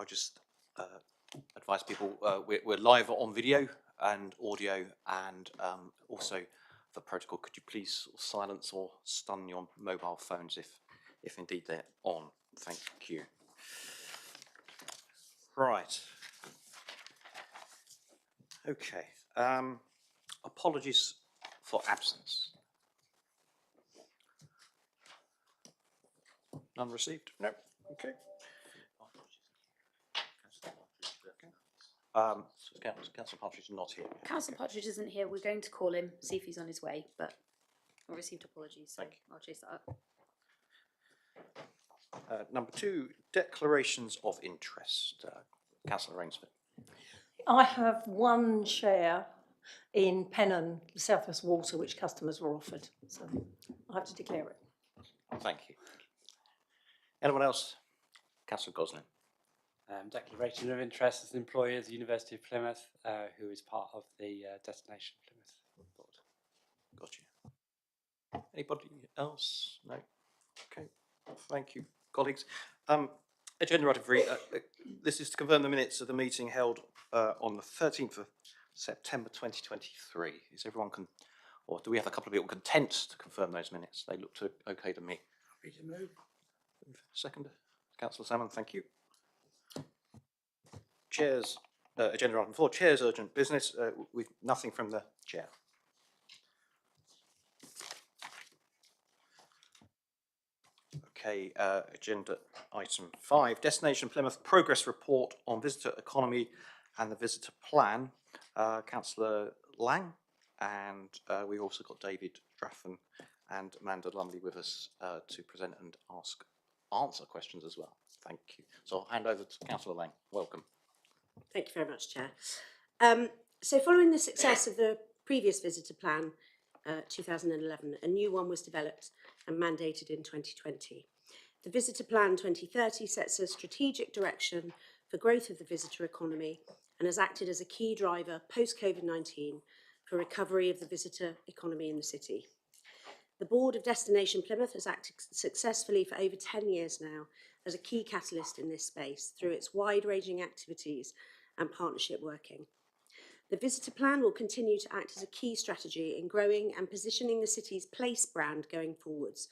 I'll just advise people we're live on video and audio, and also for protocol, could you please silence or stun your mobile phones if indeed they're on? Thank you. Right. Okay. Apologies for absence. None received? No. Okay. Councillor Partridge is not here. Councillor Partridge isn't here. We're going to call him, see if he's on his way, but I received apologies, so I'll chase that up. Number 2, declarations of interest. Councillor Rainsford. I have one share in Pennon, South West Water, which customers were offered, so I have to declare it. Thank you. Anyone else? Councillor Goslin. Declaration of interest as an employee at the University of Plymouth, who is part of the Destination Plymouth board. Got you. Anybody else? No? Okay. Thank you, colleagues. Agenda item 3. This is to confirm the minutes of the meeting held on the 13th of September 2023. Is everyone or do we have a couple of people content to confirm those minutes? They looked okay to me. Happy to move. Second, Councillor Salmon, thank you. Chair's agenda item 4, Chair's urgent business, with nothing from the Chair. Okay, agenda item 5, Destination Plymouth Progress Report on Visitor Economy and the Visitor Plan. Councillor Lang, and we've also got David Draffen and Amanda Lumley with us to present and answer questions as well. Thank you. So I'll hand over to Councillor Lang. Welcome. Thank you very much, Chair. So following the success of the previous visitor plan, 2011, a new one was developed and mandated in 2020. The Visitor Plan 2030 sets a strategic direction for growth of the visitor economy and has acted as a key driver post-COVID-19 for recovery of the visitor economy in the city. The Board of Destination Plymouth has acted successfully for over 10 years now as a key catalyst in this space through its wide-ranging activities and partnership working. The Visitor Plan will continue to act as a key strategy in growing and positioning the city's place brand going forwards,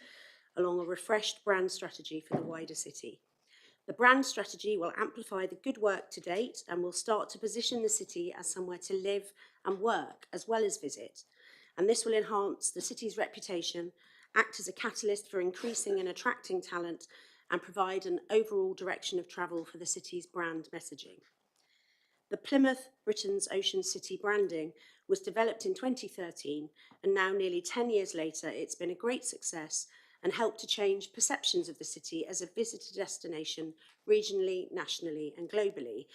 along a refreshed brand strategy for the wider city. The brand strategy will amplify the good work to date and will start to position the city as somewhere to live and work as well as visit. And this will enhance the city's reputation, act as a catalyst for increasing and attracting talent, and provide an overall direction of travel for the city's brand messaging. The Plymouth, Britain's Ocean City branding was developed in 2013, and now nearly 10 years later, it's been a great success and helped to change perceptions of the city as a visitor destination regionally, nationally, and globally.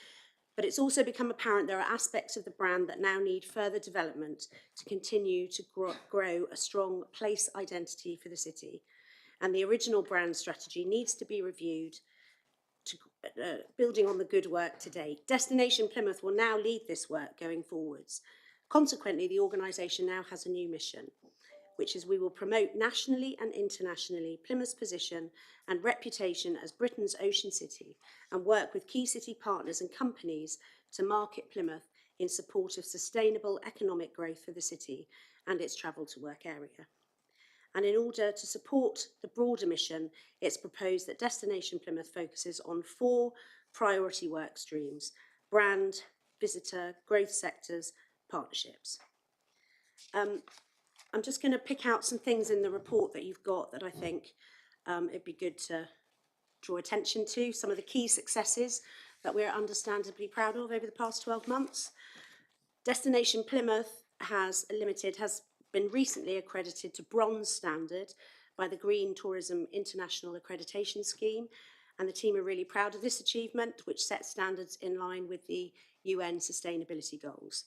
But it's also become apparent there are aspects of the brand that now need further development to continue to grow a strong place identity for the city. And the original brand strategy needs to be reviewed, building on the good work to date. Destination Plymouth will now lead this work going forwards. Consequently, the organisation now has a new mission, which is we will promote nationally and internationally Plymouth's position and reputation as Britain's ocean city and work with key city partners and companies to market Plymouth in support of sustainable economic growth for the city and its travel to work area. And in order to support the broader mission, it's proposed that Destination Plymouth focuses on 4 priority work streams: brand, visitor, growth sectors, partnerships. I'm just going to pick out some things in the report that you've got that I think it'd be good to draw attention to, some of the key successes that we're understandably proud of over the past 12 months. Destination Plymouth has been recently accredited to bronze standard by the Green Tourism International Accreditation Scheme, and the team are really proud of this achievement, which sets standards in line with the UN sustainability goals.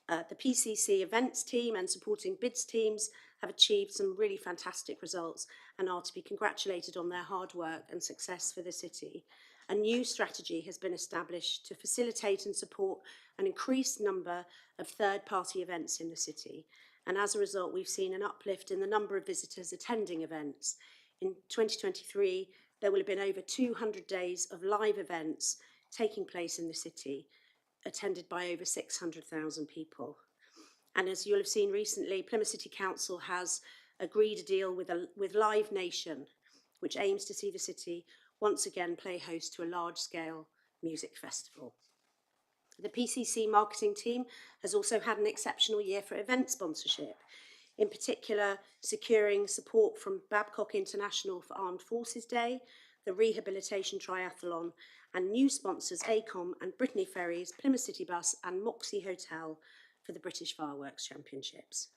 The PCC events team and supporting bids teams have achieved some really fantastic results and are to be congratulated on their hard work and success for the city. A new strategy has been established to facilitate and support an increased number of third-party events in the city. And as a result, we've seen an uplift in the number of visitors attending events. In 2023, there will have been over 200 days of live events taking place in the city, attended by over 600,000 people. And as you'll have seen recently, Plymouth City Council has agreed a deal with Live Nation, which aims to see the city once again play host to a large-scale music festival. The PCC marketing team has also had an exceptional year for event sponsorship, in particular securing support from Babcock International for Armed Forces Day, the Rehabilitation Triathlon, and new sponsors ACOM and Brittany Ferries, Plymouth City Bus and Moxie Hotel for the British Fireworks Championships.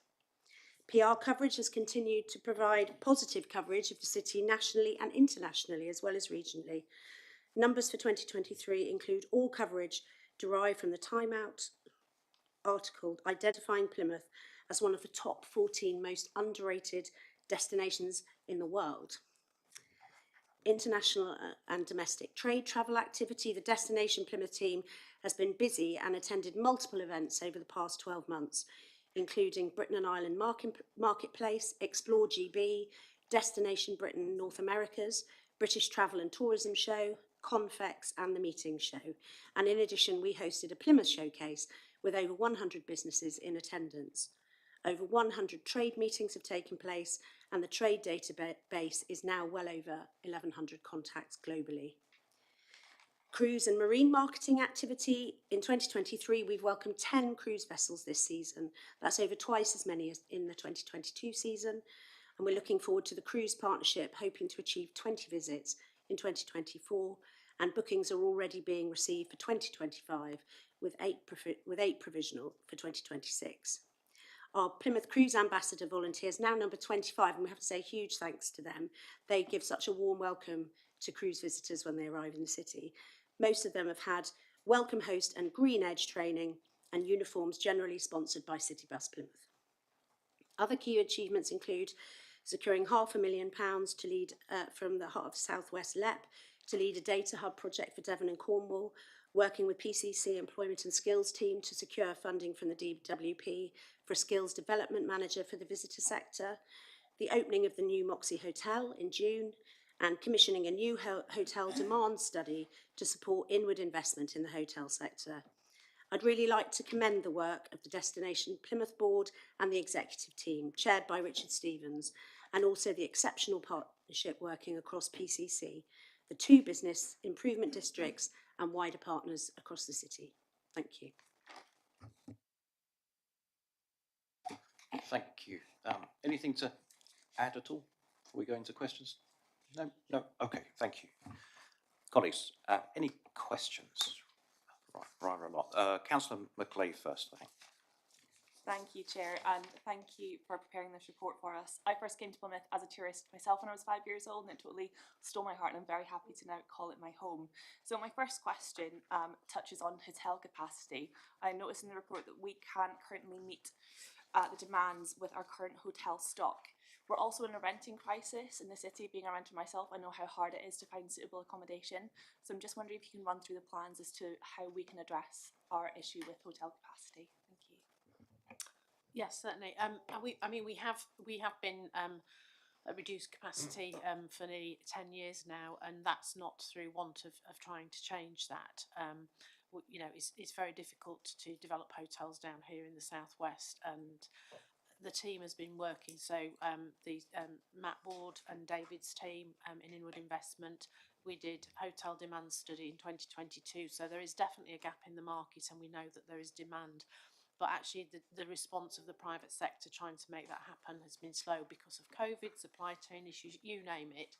PR coverage has continued to provide positive coverage of the city nationally and internationally, as well as regionally. Numbers for 2023 include all coverage derived from the Time Out article identifying Plymouth as one of the top 14 most underrated destinations in the world. International and domestic trade travel activity, the Destination Plymouth team has been busy and attended multiple events over the past 12 months, including Britain and Ireland Marketplace, Explore GB, Destination Britain North Americas, British Travel and Tourism Show, Confex and the Meeting Show. And in addition, we hosted a Plymouth showcase with over 100 businesses in attendance. Over 100 trade meetings have taken place, and the trade database is now well over 1,100 contacts globally. Cruise and marine marketing activity. In 2023, we've welcomed 10 cruise vessels this season. That's over twice as many as in the 2022 season. And we're looking forward to the cruise partnership, hoping to achieve 20 visits in 2024. And bookings are already being received for 2025, with eight provisional for 2026. Our Plymouth Cruise Ambassador volunteers now number 25, and we have to say huge thanks to them. They give such a warm welcome to cruise visitors when they arrive in the city. Most of them have had welcome host and green edge training and uniforms generally sponsored by City Bus Plymouth. Other key achievements include securing £500,000 to lead from the Heart of South West LEP to lead a data hub project for Devon and Cornwall, working with PCC Employment and Skills team to secure funding from the DWP for a skills development manager for the visitor sector, the opening of the new Moxie Hotel in June, and commissioning a new hotel demand study to support inward investment in the hotel sector. I'd really like to commend the work of the Destination Plymouth Board and the executive team, chaired by Richard Stevens, and also the exceptional partnership working across PCC, the two business improvement districts and wider partners across the city. Thank you. Thank you. Anything to add at all before we go into questions? No? No? Okay, thank you. Colleagues, any questions? Right, rather a lot. Councillor McLeay first, I think. Thank you, Chair, and thank you for preparing this report for us. I first came to Plymouth as a tourist myself when I was 5 years old, and it totally stole my heart, and I'm very happy to now call it my home. So my first question touches on hotel capacity. I noticed in the report that we can't currently meet the demands with our current hotel stock. We're also in a renting crisis in the city. Being a renter myself, I know how hard it is to find suitable accommodation. So I'm just wondering if you can run through the plans as to how we can address our issue with hotel capacity. Thank you. Yes, certainly. We have been at reduced capacity for nearly 10 years now, and that's not through want of trying to change that. You know, it's very difficult to develop hotels down here in the southwest, and the team has been working. So the Matt Ward and David's team in inward investment, we did hotel demand study in 2022. So there is definitely a gap in the market, and we know that there is demand. But actually the response of the private sector trying to make that happen has been slow because of COVID, supply chain issues, you name it.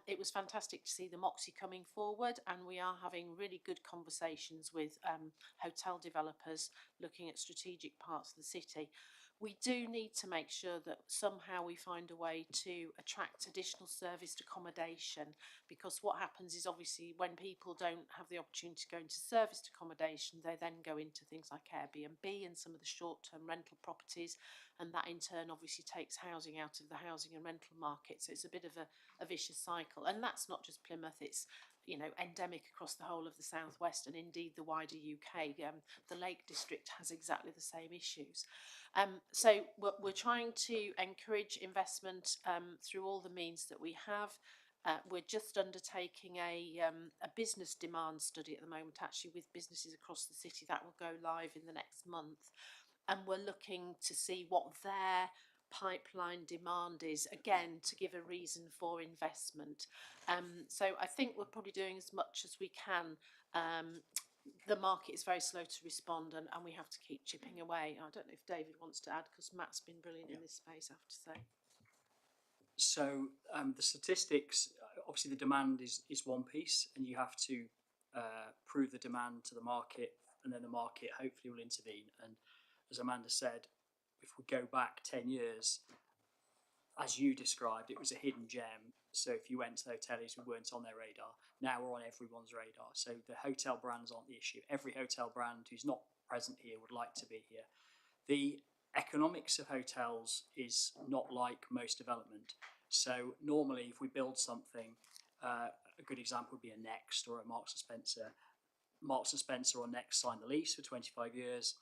It was fantastic to see the Moxie coming forward, and we are having really good conversations with hotel developers looking at strategic parts of the city. We do need to make sure that somehow we find a way to attract additional serviced accommodation, because what happens is obviously when people don't have the opportunity to go into serviced accommodation, they then go into things like Airbnb and some of the short-term rental properties, and that in turn obviously takes housing out of the housing and rental market. So it's a bit of a vicious cycle, and that's not just Plymouth, it's endemic across the whole of the southwest and indeed the wider UK. The Lake District has exactly the same issues. So we're trying to encourage investment through all the means that we have. We're just undertaking a business demand study at the moment, actually, with businesses across the city. That will go live in the next month. And we're looking to see what their pipeline demand is, again, to give a reason for investment. So I think we're probably doing as much as we can. The market is very slow to respond, and we have to keep chipping away. I don't know if David wants to add, because Matt's been brilliant in this space, I have to say. So the statistics, obviously the demand is one piece, and you have to prove the demand to the market, and then the market hopefully will intervene. And as Amanda said, if we go back 10 years, as you described, it was a hidden gem. So if you went to the hoteliers, we weren't on their radar. Now we're on everyone's radar. So the hotel brands aren't the issue. Every hotel brand who's not present here would like to be here. The economics of hotels is not like most development. So normally if we build something, a good example would be a Next or a Marks and Spencer. Marks and Spencer or Next sign the lease for 25 years,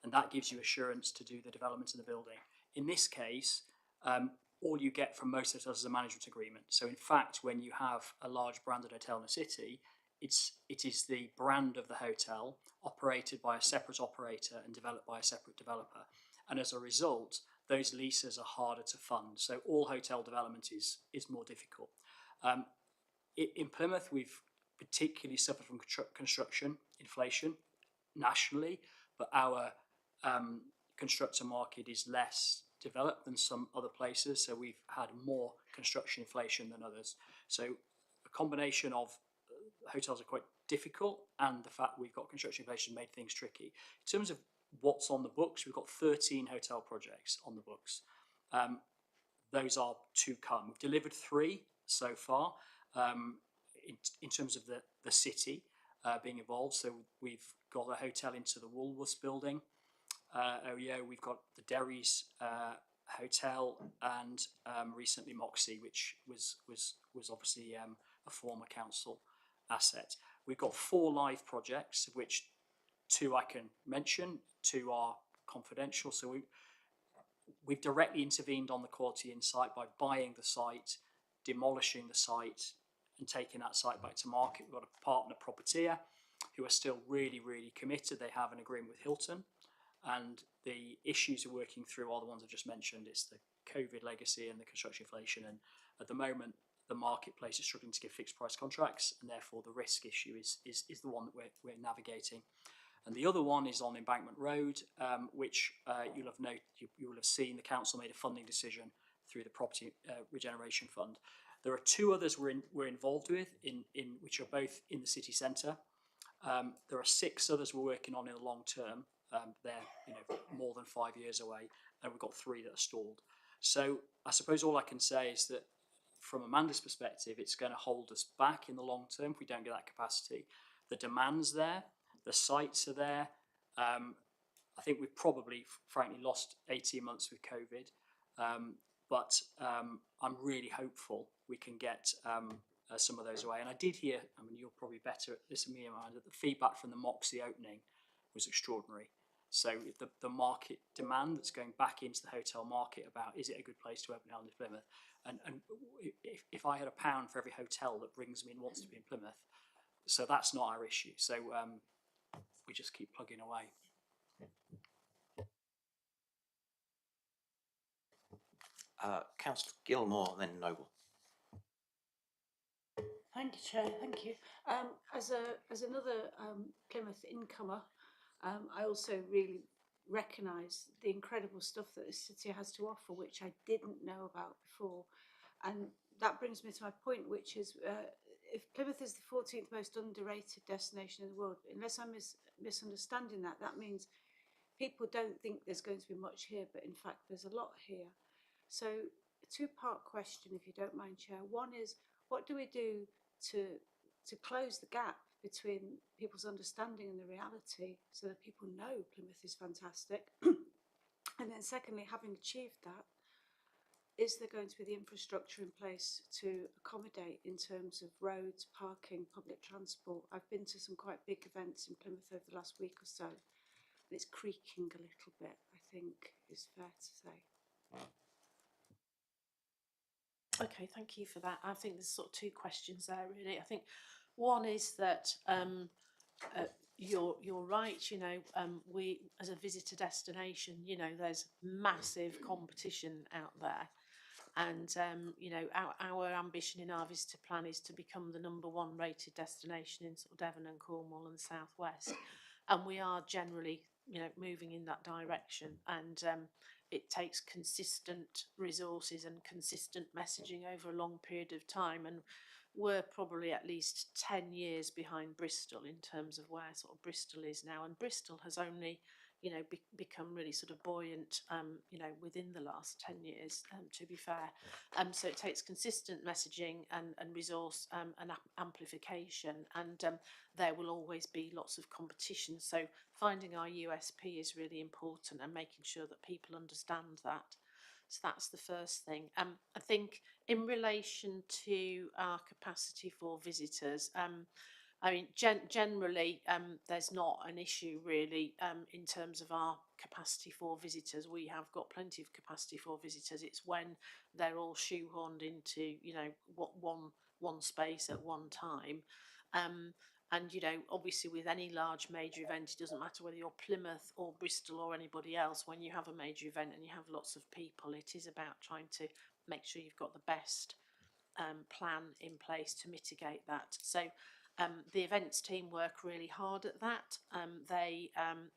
and that gives you assurance to do the development of the building. In this case, all you get from most hotels is a management agreement. So in fact, when you have a large branded hotel in a city, it is the brand of the hotel operated by a separate operator and developed by a separate developer. And as a result, those leases are harder to fund. So all hotel development is more difficult. In Plymouth, we've particularly suffered from construction inflation nationally, but our constructor market is less developed than some other places. So we've had more construction inflation than others. So a combination of hotels are quite difficult, and the fact we've got construction inflation made things tricky. In terms of what's on the books, we've got 13 hotel projects on the books. Those are to come. We've delivered 3 so far in terms of the city being involved. So we've got a hotel into the Woolworths building. We've got the Derry's hotel, and recently Moxie, which was obviously a former council asset. We've got 4 live projects, of which 2 I can mention, 2 are confidential. So we've directly intervened on the Quality Inn site by buying the site, demolishing the site, and taking that site back to market. We've got a partner propertier who are still really, really committed. They have an agreement with Hilton, and the issues we're working through are the ones I just mentioned. It's the COVID legacy and the construction inflation, and at the moment the marketplace is struggling to give fixed price contracts, and therefore the risk issue is the one that we're navigating. And the other one is on Embankment Road, which you will have seen the council made a funding decision through the Property Regeneration Fund. There are 2 others we're involved with, in which are both in the city centre. There are 6 others we're working on in the long term. They're more than 5 years away, and we've got 3 that are stalled. So I suppose all I can say is that from Amanda's perspective, it's going to hold us back in the long term if we don't get that capacity. The demand's there, the sites are there. I think we've probably, frankly, lost 18 months with COVID, but I'm really hopeful we can get some of those away. And I did hear, I mean, you're probably better at this than me, Amanda, that the feedback from the Moxie opening was extraordinary. So the market demand that's going back into the hotel market about, is it a good place to open in Plymouth? And if I had £1 for every hotel that brings me and wants to be in Plymouth, so that's not our issue. So we just keep plugging away. Councillor Gilmore, then Noble. Thank you, Chair. Thank you. As another Plymouth incomer, I also really recognise the incredible stuff that the city has to offer, which I didn't know about before. And that brings me to my point, which is if Plymouth is the 14th most underrated destination in the world, unless I'm misunderstanding that, that means people don't think there's going to be much here, but in fact there's a lot here. So a 2-part question, if you don't mind, Chair. One is, what do we do to close the gap between people's understanding and the reality, so that people know Plymouth is fantastic? And then secondly, having achieved that, is there going to be the infrastructure in place to accommodate in terms of roads, parking, public transport? I've been to some quite big events in Plymouth over the last week or so, and it's creaking a little bit, I think is fair to say. Okay, thank you for that. I think there's sort of two questions there, really. I think one is that you're right. You know, we as a visitor destination, you know, there's massive competition out there, and you know, our ambition in our visitor plan is to become the #1 rated destination in sort of Devon and Cornwall and the southwest, and we are generally, you know, moving in that direction, and it takes consistent resources and consistent messaging over a long period of time, and we're probably at least 10 years behind Bristol in terms of where sort of Bristol is now, and Bristol has only, you know, become really sort of buoyant, you know, within the last 10 years, to be fair. So it takes consistent messaging and resource and amplification, and there will always be lots of competition. So finding our USP is really important and making sure that people understand that. So that's the first thing. I think in relation to our capacity for visitors, I mean, generally, there's not an issue really in terms of our capacity for visitors. We have got plenty of capacity for visitors. It's when they're all shoehorned into, you know, what one space at one time. And, you know, obviously with any large major event, it doesn't matter whether you're Plymouth or Bristol or anybody else, when you have a major event and you have lots of people, it is about trying to make sure you've got the best plan in place to mitigate that. So the events team work really hard at that. They,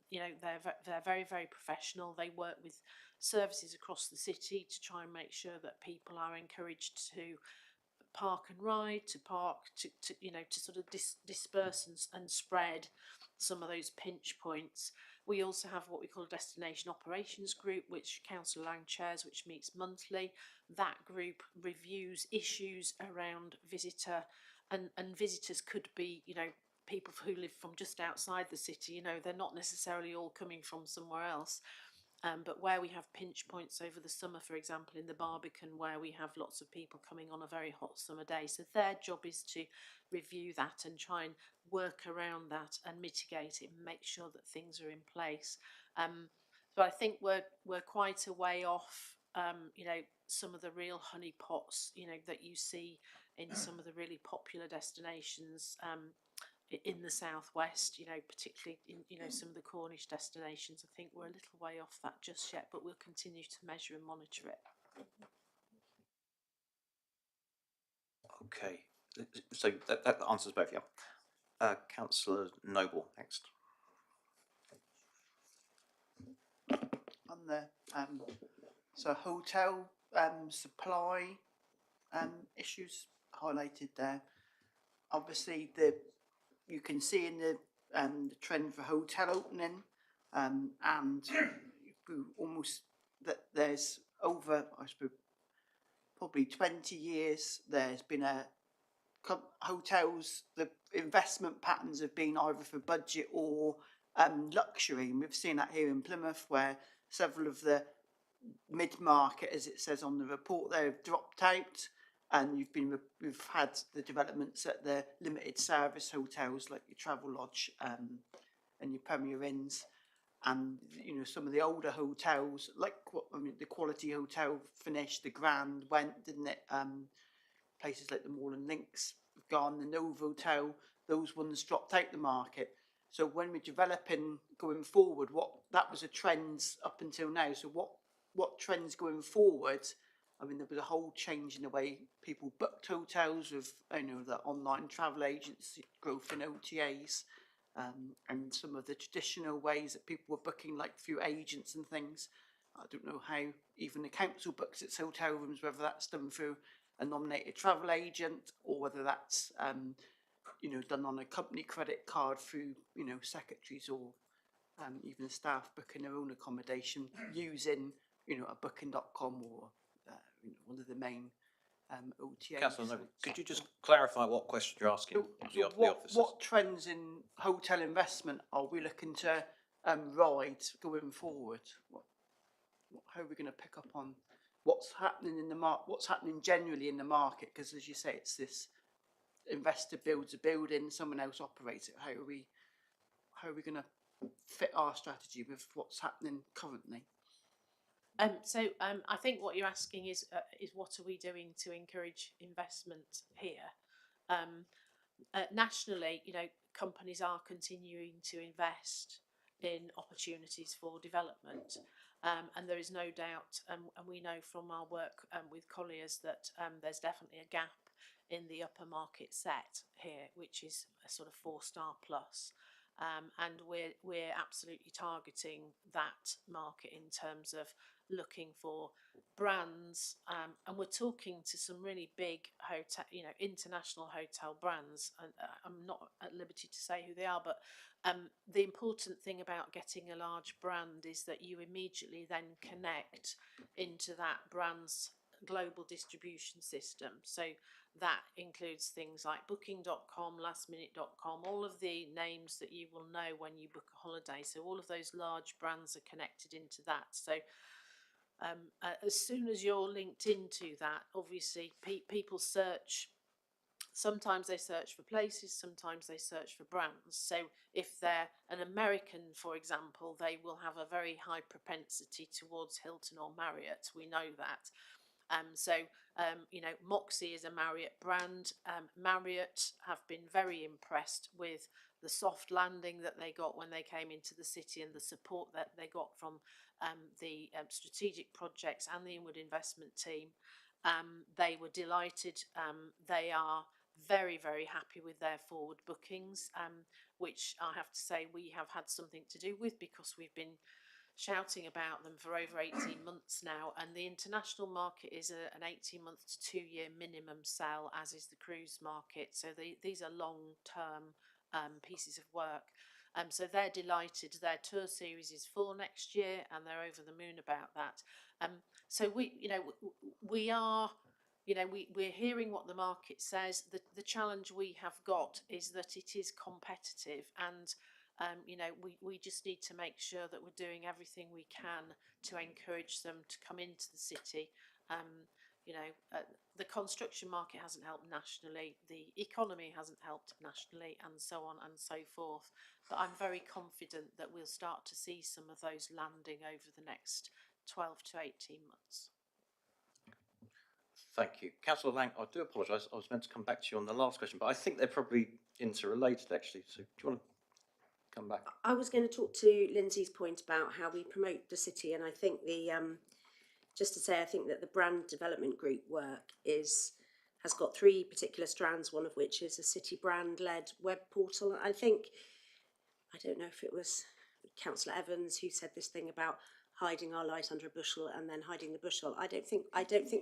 you know, they're very, very professional. They work with services across the city to try and make sure that people are encouraged to park and ride, to park, to you know, to sort of disperse and spread some of those pinch points. We also have what we call a destination operations group, which Councillor Lang chairs, which meets monthly. That group reviews issues around visitor, and visitors could be, you know, people who live from just outside the city. You know, they're not necessarily all coming from somewhere else. But where we have pinch points over the summer, for example, in the Barbican, where we have lots of people coming on a very hot summer day. So their job is to review that and try and work around that and mitigate it and make sure that things are in place. So I think we're quite a way off, you know, some of the real honeypots, you know, that you see in some of the really popular destinations in the southwest, you know, particularly in, you know, some of the Cornish destinations. I think we're a little way off that just yet, but we'll continue to measure and monitor it. Okay, so that answers both, yeah. Councillor Noble next. On the so hotel supply issues highlighted there. Obviously, you can see in the trend for hotel opening, and almost that there's over, I suppose, probably 20 years. There's been hotels. The investment patterns have been either for budget or luxury, and we've seen that here in Plymouth, where several of the mid-market, as it says on the report, they've dropped out, and we've had the developments at the limited service hotels like your Travelodge and your Premier Inns, and you know, some of the older hotels, like the Quality Hotel finished, the Grand went, didn't it? Places like the Mall and Links have gone, the Novotel, those ones dropped out the market. So when we're developing going forward, what that was a trend up until now. So what trends going forward? I mean, there was a whole change in the way people booked hotels with, you know, the online travel agents, growth in OTAs, and some of the traditional ways that people were booking, like through agents and things. I don't know how even the council books its hotel rooms, whether that's done through a nominated travel agent or whether that's you know, done on a company credit card through, you know, secretaries or even staff booking their own accommodation using, you know, a booking.com or you know, one of the main OTAs. Councillor Noble, could you just clarify what question you're asking the officers? What trends in hotel investment are we looking to ride going forward? How are we going to pick up on what's happening in the market? What's happening generally in the market? Because as you say, it's this investor builds a building, someone else operates it. How are we going to fit our strategy with what's happening currently? I think what you're asking is what are we doing to encourage investment here? Nationally, companies are continuing to invest in opportunities for development. And there is no doubt, and we know from our work with Colliers that there's definitely a gap in the upper market set here, which is a sort of 4-star plus. And we're absolutely targeting that market in terms of looking for brands, and we're talking to some really big hotel, international hotel brands, and I'm not at liberty to say who they are, but the important thing about getting a large brand is that you immediately then connect into that brand's global distribution system. So that includes things like booking.com, lastminute.com, all of the names that you will know when you book a holiday. So all of those large brands are connected into that. So as soon as you're linked into that, obviously people search. Sometimes they search for places, sometimes they search for brands. So if they're an American, for example, they will have a very high propensity towards Hilton or Marriott. We know that. Moxie is a Marriott brand. Marriott have been very impressed with the soft landing that they got when they came into the city and the support that they got from the strategic projects and the inward investment team. They were delighted. They are very, very happy with their forward bookings, which I have to say we have had something to do with, because we've been shouting about them for over 18 months now, and the international market is an 18-month to 2-year minimum sell, as is the cruise market. So these are long-term pieces of work. So they're delighted. Their tour series is full next year, and they're over the moon about that. So we are. We're hearing what the market says. The challenge we have got is that it is competitive, and we just need to make sure that we're doing everything we can to encourage them to come into the city. The construction market hasn't helped nationally, the economy hasn't helped nationally, and so on and so forth. But I'm very confident that we'll start to see some of those landing over the next 12 to 18 months. Thank you. Councillor Lang, I do apologise. I was meant to come back to you on the last question, but I think they're probably interrelated, actually. So do you want to come back? I was going to talk to Lindsay's point about how we promote the city, and I think just to say, I think that the brand development group work has got 3 particular strands, one of which is a city brand-led web portal. I don't know if it was Councillor Evans who said this thing about hiding our light under a bushel and then hiding the bushel. I don't think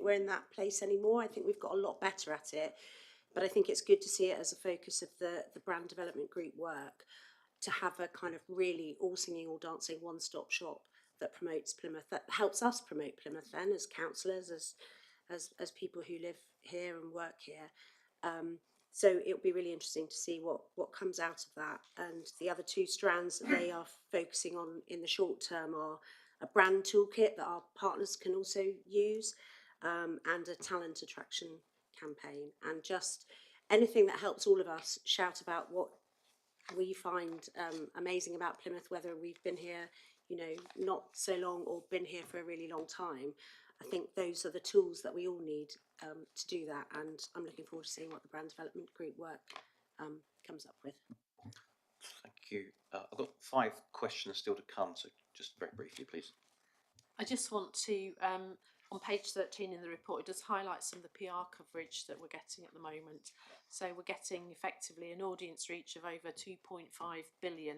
we're in that place anymore. I think we've got a lot better at it, but I think it's good to see it as a focus of the brand development group work, to have a kind of really all singing, all dancing, one-stop shop that promotes Plymouth, that helps us promote Plymouth then as councillors, as people who live here and work here. So it'll be really interesting to see what comes out of that. And the other 2 strands that they are focusing on in the short term are a brand toolkit that our partners can also use, and a talent attraction campaign, and just anything that helps all of us shout about what we find amazing about Plymouth, whether we've been here, not so long or been here for a really long time. I think those are the tools that we all need to do that, and I'm looking forward to seeing what the brand development group work comes up with. Thank you. I've got 5 questions still to come, so just very briefly, please. I just want to, on page 13 in the report, it does highlight some of the PR coverage that we're getting at the moment. So we're getting effectively an audience reach of over 2.5 billion.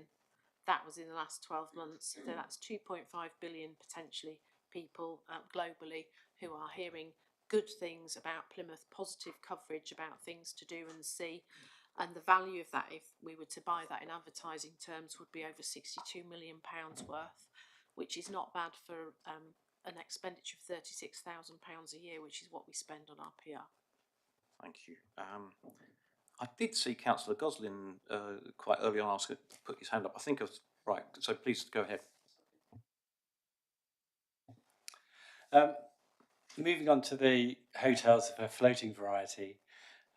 That was in the last 12 months. So that's 2.5 billion potentially people globally who are hearing good things about Plymouth, positive coverage about things to do and see. And the value of that, if we were to buy that in advertising terms, would be over £62 million worth, which is not bad for an expenditure of £36,000 a year, which is what we spend on our PR. Thank you. I did see Councillor Goslin quite early on put his hand up. I think I was right. So please go ahead. Moving on to the hotels of a floating variety,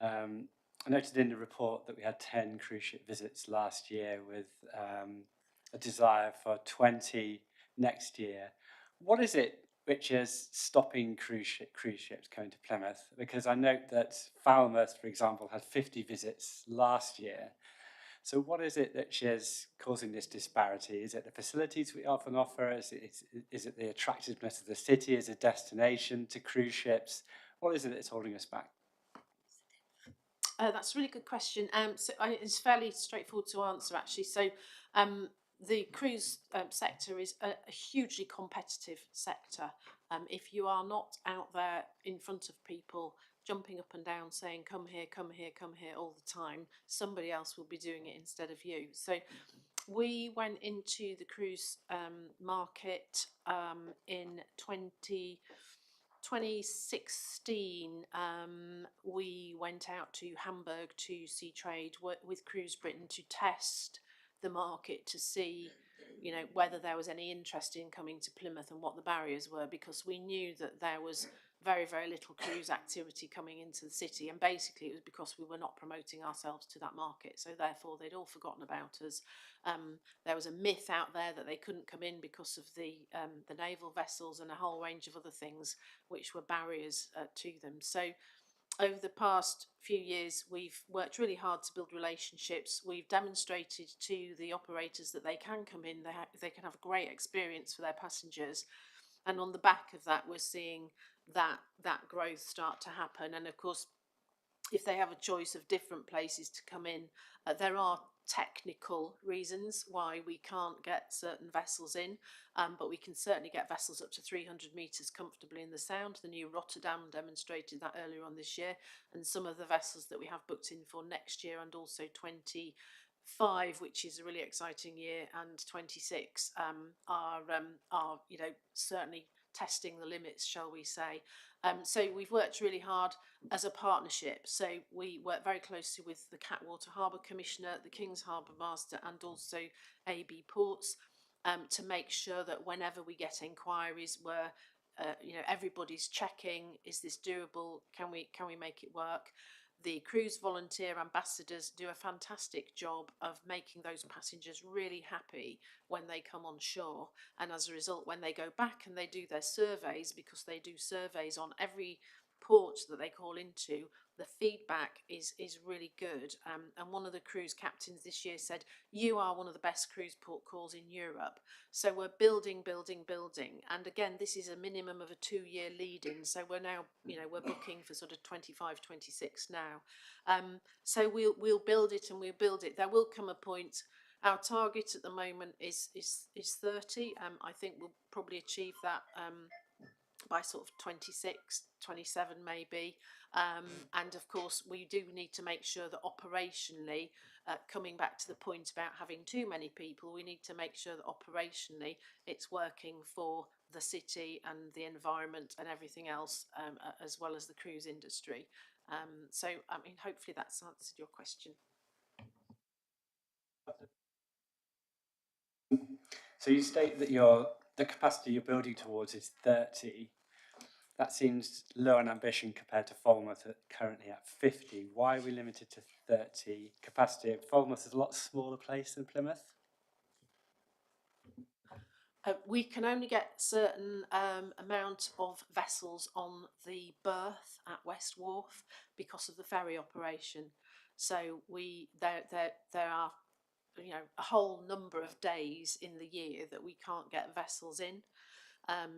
I noted in the report that we had 10 cruise ship visits last year, with a desire for 20 next year. What is it which is stopping cruise ships coming to Plymouth? Because I note that Falmouth, for example, had 50 visits last year. So what is it that is causing this disparity? Is it the facilities we often offer? Is it the attractiveness of the city as a destination to cruise ships? What is it that's holding us back? That's a really good question. It's fairly straightforward to answer, actually. So the cruise sector is a hugely competitive sector. If you are not out there in front of people, jumping up and down, saying, come here, come here, come here all the time, somebody else will be doing it instead of you. So we went into the cruise market in 2016, we went out to Hamburg to see trade with Cruise Britain to test the market to see, you know, whether there was any interest in coming to Plymouth and what the barriers were, because we knew that there was very, very little cruise activity coming into the city, and basically it was because we were not promoting ourselves to that market, so therefore they'd all forgotten about us. There was a myth out there that they couldn't come in because of the naval vessels and a whole range of other things which were barriers to them. So over the past few years, we've worked really hard to build relationships. We've demonstrated to the operators that they can come in, they can have a great experience for their passengers. And on the back of that, we're seeing that growth start to happen. And of course, if they have a choice of different places to come in, there are technical reasons why we can't get certain vessels in, but we can certainly get vessels up to 300 metres comfortably in the Sound. The new Rotterdam demonstrated that earlier on this year, and some of the vessels that we have booked in for next year and also 25, which is a really exciting year, and 26 are you know, certainly testing the limits, shall we say. So we've worked really hard as a partnership. So we work very closely with the Catwater Harbour Commissioner, the King's Harbour Master, and also AB Ports to make sure that whenever we get inquiries, where you know, everybody's checking, is this doable? Can we make it work? The cruise volunteer ambassadors do a fantastic job of making those passengers really happy when they come on shore, and as a result, when they go back and they do their surveys, because they do surveys on every port that they call into, the feedback is really good. And one of the cruise captains this year said, you are one of the best cruise port calls in Europe. So we're building, and again, this is a minimum of a 2-year lead in, so we're now, you know, we're booking for sort of 25, 26 now. So we'll build it and we'll build it. There will come a point. Our target at the moment is 30. I think we'll probably achieve that by sort of 26, 27 maybe. And of course, we do need to make sure that operationally, coming back to the point about having too many people, we need to make sure that operationally it's working for the city and the environment and everything else, as well as the cruise industry. So, I mean, hopefully that's answered your question. So you state that the capacity you're building towards is 30. That seems low in ambition compared to Falmouth currently at 50. Why are we limited to 30 capacity? Falmouth is a lot smaller place than Plymouth. We can only get certain amount of vessels on the berth at West Wharf because of the ferry operation. So there are, you know, a whole number of days in the year that we can't get vessels in.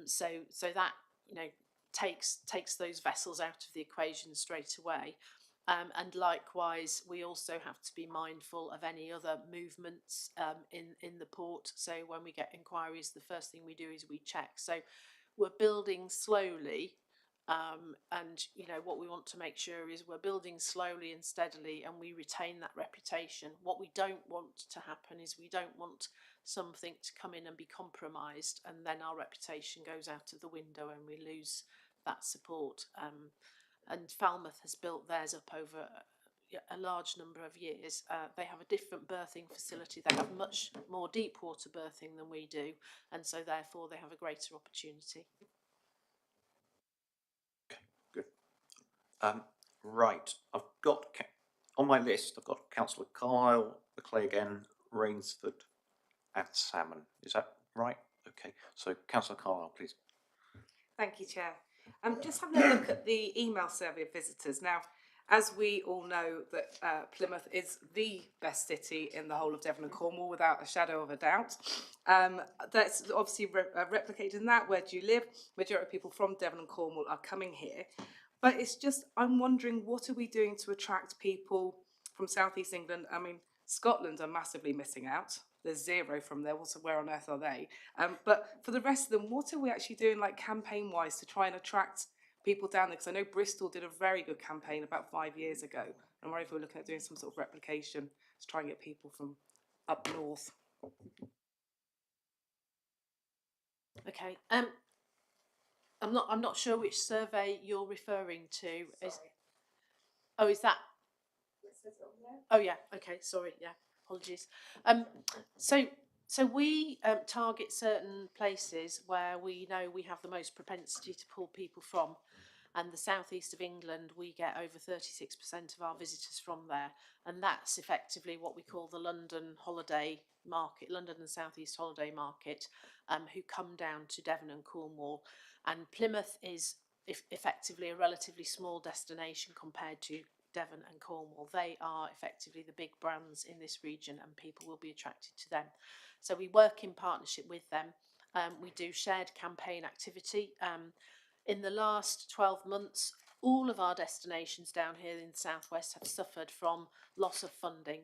So that, you know, takes those vessels out of the equation straight away. And likewise, we also have to be mindful of any other movements in the port. So when we get inquiries, the first thing we do is we check. So we're building slowly, and you know, what we want to make sure is we're building slowly and steadily, and we retain that reputation. What we don't want to happen is we don't want something to come in and be compromised, and then our reputation goes out of the window and we lose that support. And Falmouth has built theirs up over a large number of years. They have a different berthing facility. They have much more deep water berthing than we do, and so therefore they have a greater opportunity. Okay, good. Right, I've got on my list, I've got Councillor Carlisle, McClay again, Rainsford and Salmon. Is that right? Okay, so Councillor Carlisle, please. Thank you, Chair. Just having a look at the email survey of visitors. Now, as we all know, that Plymouth is the best city in the whole of Devon and Cornwall, without a shadow of a doubt. That's obviously replicated in that. Where do you live? Majority of people from Devon and Cornwall are coming here. But it's just, I'm wondering, what are we doing to attract people from South East England? I mean, Scotland are massively missing out. There's zero from there. Where on earth are they? But for the rest of them, what are we actually doing, like campaign-wise, to try and attract people down there? Because I know Bristol did a very good campaign about 5 years ago. I'm worried if we're looking at doing some sort of replication to try and get people from up north. Okay. I'm not sure which survey you're referring to. Is that? Oh yeah. Okay. Sorry. Yeah. Apologies. So we target certain places where we know we have the most propensity to pull people from. And the southeast of England, we get over 36% of our visitors from there. And that's effectively what we call the London holiday market, London and southeast holiday market, who come down to Devon and Cornwall. And Plymouth is effectively a relatively small destination compared to Devon and Cornwall. They are effectively the big brands in this region, and people will be attracted to them. So we work in partnership with them. We do shared campaign activity. In the last 12 months, all of our destinations down here in the southwest have suffered from loss of funding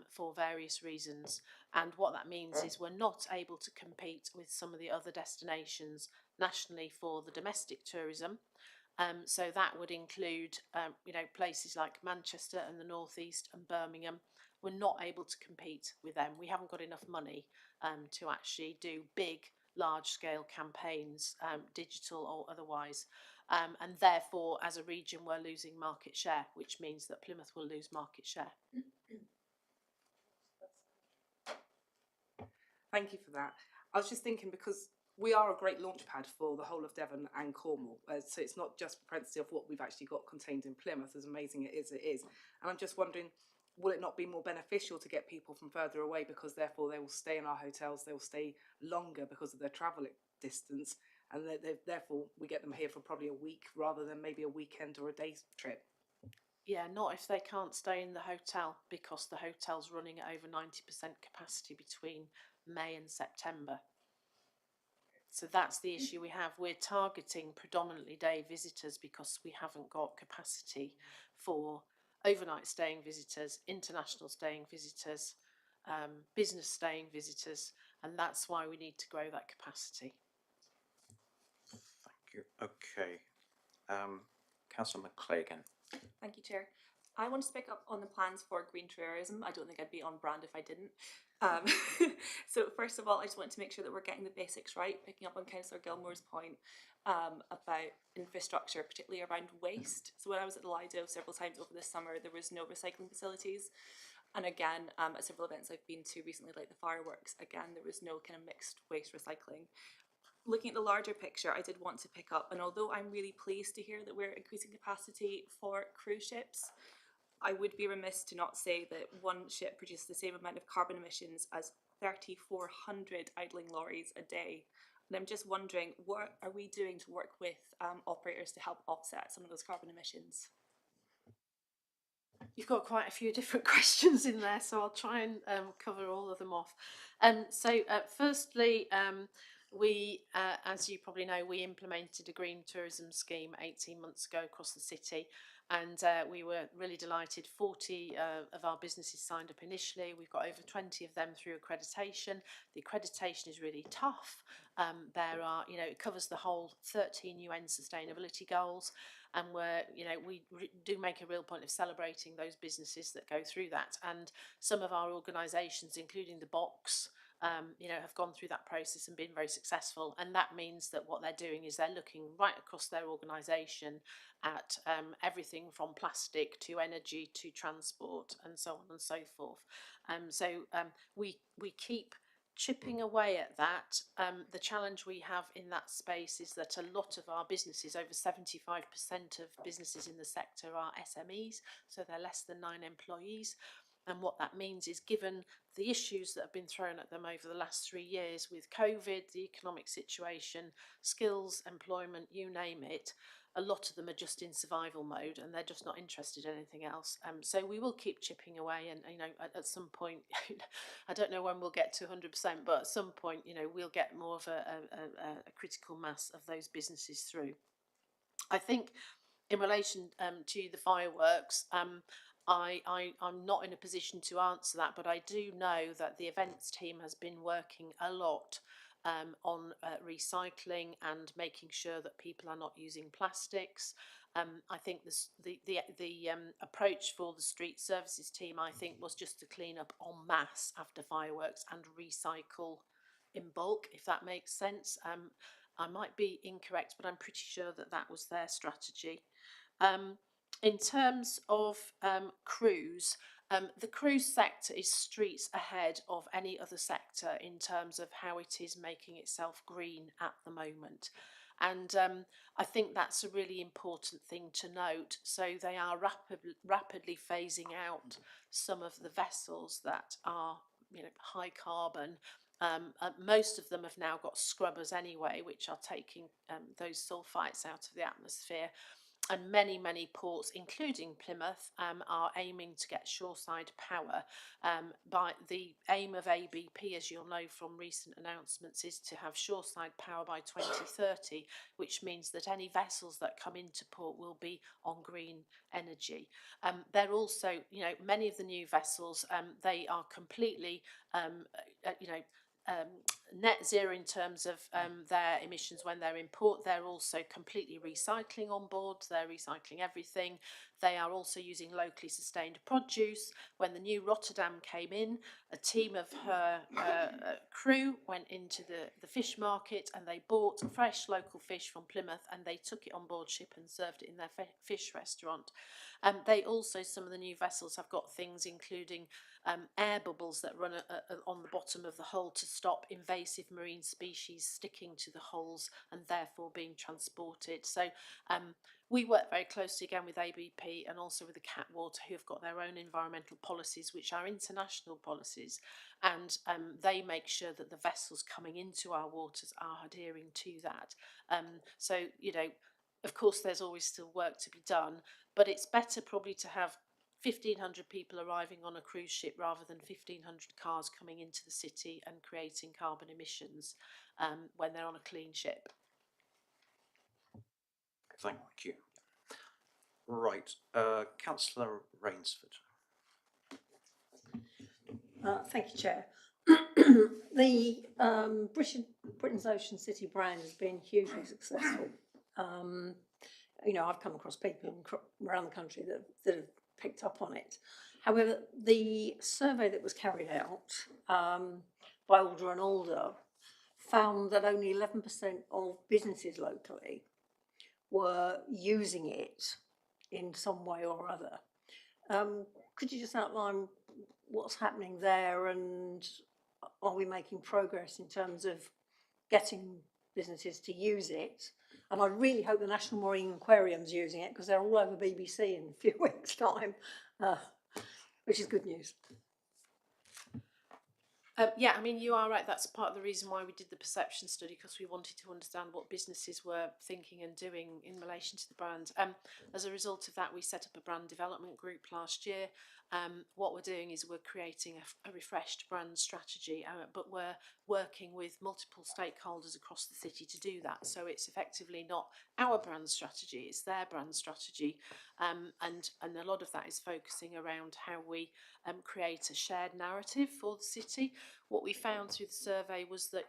for various reasons. And what that means is we're not able to compete with some of the other destinations nationally for the domestic tourism. So that would include, places like Manchester and the northeast and Birmingham. We're not able to compete with them. We haven't got enough money to actually do big, large-scale campaigns, digital or otherwise. And therefore, as a region, we're losing market share, which means that Plymouth will lose market share. Thank you for that. I was just thinking, because we are a great launch pad for the whole of Devon and Cornwall. So it's not just propensity of what we've actually got contained in Plymouth, as amazing it is. And I'm just wondering, will it not be more beneficial to get people from further away, because therefore they will stay in our hotels, they will stay longer because of their travel distance, and therefore we get them here for probably a week rather than maybe a weekend or a day's trip? Yeah, not if they can't stay in the hotel, because the hotel's running at over 90% capacity between May and September. So that's the issue we have. We're targeting predominantly day visitors because we haven't got capacity for overnight staying visitors, international staying visitors, business staying visitors, and that's why we need to grow that capacity. Thank you. Okay. Councillor McClagan. Thank you, Chair. I want to pick up on the plans for green tourism. I don't think I'd be on brand if I didn't. So first of all, I just want to make sure that we're getting the basics right, picking up on Councillor Gilmore's point about infrastructure, particularly around waste. So when I was at the Lido several times over the summer, there was no recycling facilities. And again, at several events I've been to recently, like the fireworks, again, there was no kind of mixed waste recycling. Looking at the larger picture, I did want to pick up, and although I'm really pleased to hear that we're increasing capacity for cruise ships, I would be remiss to not say that one ship produces the same amount of carbon emissions as 3,400 idling lorries a day. And I'm just wondering, what are we doing to work with operators to help offset some of those carbon emissions? You've got quite a few different questions in there, so I'll try and cover all of them off. Firstly, we, as you probably know, we implemented a green tourism scheme 18 months ago across the city, and we were really delighted. 40 of our businesses signed up initially. We've got over 20 of them through accreditation. The accreditation is really tough. There are, it covers the whole 13 UN sustainability goals, and we do make a real point of celebrating those businesses that go through that. And some of our organisations, including the Box, have gone through that process and been very successful. And that means that what they're doing is they're looking right across their organisation at everything from plastic to energy to transport and so on and so forth. We keep chipping away at that. The challenge we have in that space is that a lot of our businesses, over 75% of businesses in the sector, are SMEs, so they're less than 9 employees. And what that means is, given the issues that have been thrown at them over the last 3 years with COVID, the economic situation, skills, employment, you name it, a lot of them are just in survival mode and they're just not interested in anything else. So we will keep chipping away, and at some point, I don't know when we'll get to 100%, but at some point, we'll get more of a critical mass of those businesses through. I think in relation to the fireworks, I'm not in a position to answer that, but I do know that the events team has been working a lot on recycling and making sure that people are not using plastics. I think the approach for the street services team, I think, was just to clean up en masse after fireworks and recycle in bulk, if that makes sense. I might be incorrect, but I'm pretty sure that that was their strategy. In terms of cruise, the cruise sector is streets ahead of any other sector in terms of how it is making itself green at the moment. And I think that's a really important thing to note. So they are rapidly phasing out some of the vessels that are high carbon. Most of them have now got scrubbers anyway, which are taking those sulfites out of the atmosphere. And many ports, including Plymouth, are aiming to get shoreside power. By the aim of ABP, as you'll know from recent announcements, is to have shoreside power by 2030, which means that any vessels that come into port will be on green energy. They're also, many of the new vessels, they are completely, net zero in terms of their emissions when they're in port. They're also completely recycling on board. They're recycling everything. They are also using locally sustained produce. When the new Rotterdam came in, a team of her crew went into the fish market and they bought fresh local fish from Plymouth and they took it on board ship and served it in their fish restaurant. They also, some of the new vessels have got things including air bubbles that run on the bottom of the hull to stop invasive marine species sticking to the hulls and therefore being transported. So we work very closely again with ABP and also with the Catwater, who have got their own environmental policies, which are international policies, and they make sure that the vessels coming into our waters are adhering to that. So, of course, there's always still work to be done, but it's better probably to have 1,500 people arriving on a cruise ship rather than 1,500 cars coming into the city and creating carbon emissions when they're on a clean ship. Thank you. Right, Councillor Rainsford. Thank you, Chair. The Britain's Ocean City brand has been hugely successful. I've come across people around the country that have picked up on it. However, the survey that was carried out by Alder and Alder found that only 11% of businesses locally were using it in some way or other. Could you just outline what's happening there, and are we making progress in terms of getting businesses to use it? And I really hope the National Marine Aquarium's using it, because they're all over BBC in a few weeks' time, which is good news. Yeah, I mean, you are right. That's part of the reason why we did the perception study, because we wanted to understand what businesses were thinking and doing in relation to the brand. As a result of that, we set up a brand development group last year. What we're doing is we're creating a refreshed brand strategy, but we're working with multiple stakeholders across the city to do that. So it's effectively not our brand strategy, it's their brand strategy. And a lot of that is focusing around how we create a shared narrative for the city. What we found through the survey was that,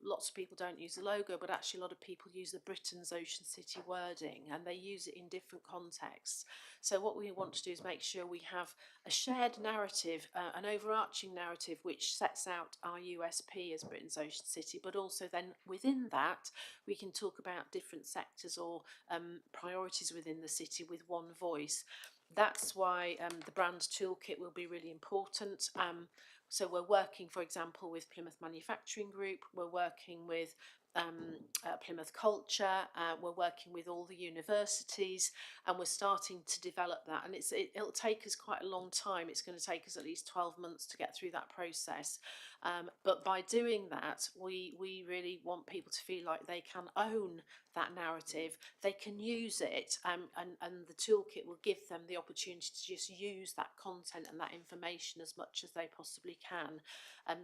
lots of people don't use the logo, but actually a lot of people use the Britain's Ocean City wording, and they use it in different contexts. So what we want to do is make sure we have a shared narrative, an overarching narrative which sets out our USP as Britain's Ocean City, but also then within that we can talk about different sectors or priorities within the city with one voice. That's why the brand toolkit will be really important. So we're working, for example, with Plymouth Manufacturing Group. We're working with Plymouth culture. We're working with all the universities, and we're starting to develop that. And it'll take us quite a long time. It's going to take us at least 12 months to get through that process. But by doing that, we really want people to feel like they can own that narrative. They can use it, and the toolkit will give them the opportunity to just use that content and that information as much as they possibly can.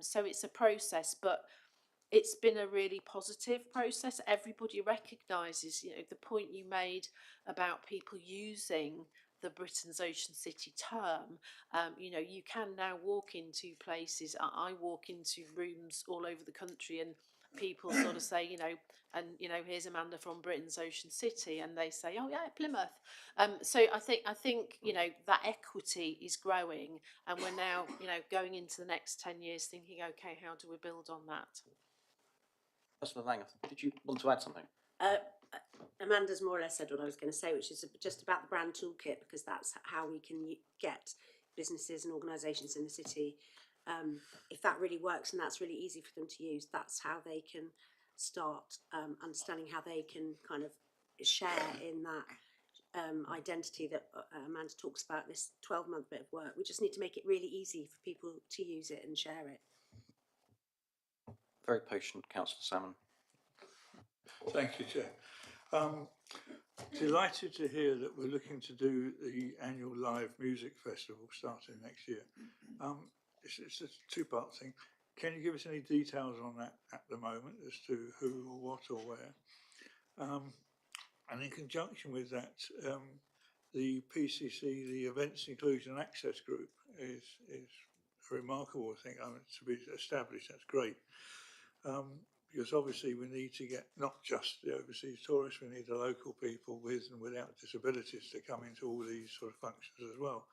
So it's a process, but it's been a really positive process. Everybody recognises, the point you made about people using the Britain's Ocean City term. You can now walk into places. I walk into rooms all over the country, and people sort of say, here's Amanda from Britain's Ocean City, and they say, oh yeah, Plymouth. So I think that equity is growing, and we're now going into the next 10 years thinking, okay, how do we build on that? Councillor Lang, did you want to add something? Amanda's more or less said what I was going to say, which is just about the brand toolkit, because that's how we can get businesses and organisations in the city. If that really works and that's really easy for them to use, that's how they can start understanding how they can kind of share in that identity that Amanda talks about, this 12-month bit of work. We just need to make it really easy for people to use it and share it. Very patient, Councillor Salmon. Thank you, Chair. Delighted to hear that we're looking to do the annual live music festival starting next year. It's a two-part thing. Can you give us any details on that at the moment as to who or what or where? And in conjunction with that, the PCC, the Events Inclusion and Access Group, is a remarkable thing to be established. That's great. Because obviously we need to get not just the overseas tourists, we need the local people with and without disabilities to come into all these sort of functions as well.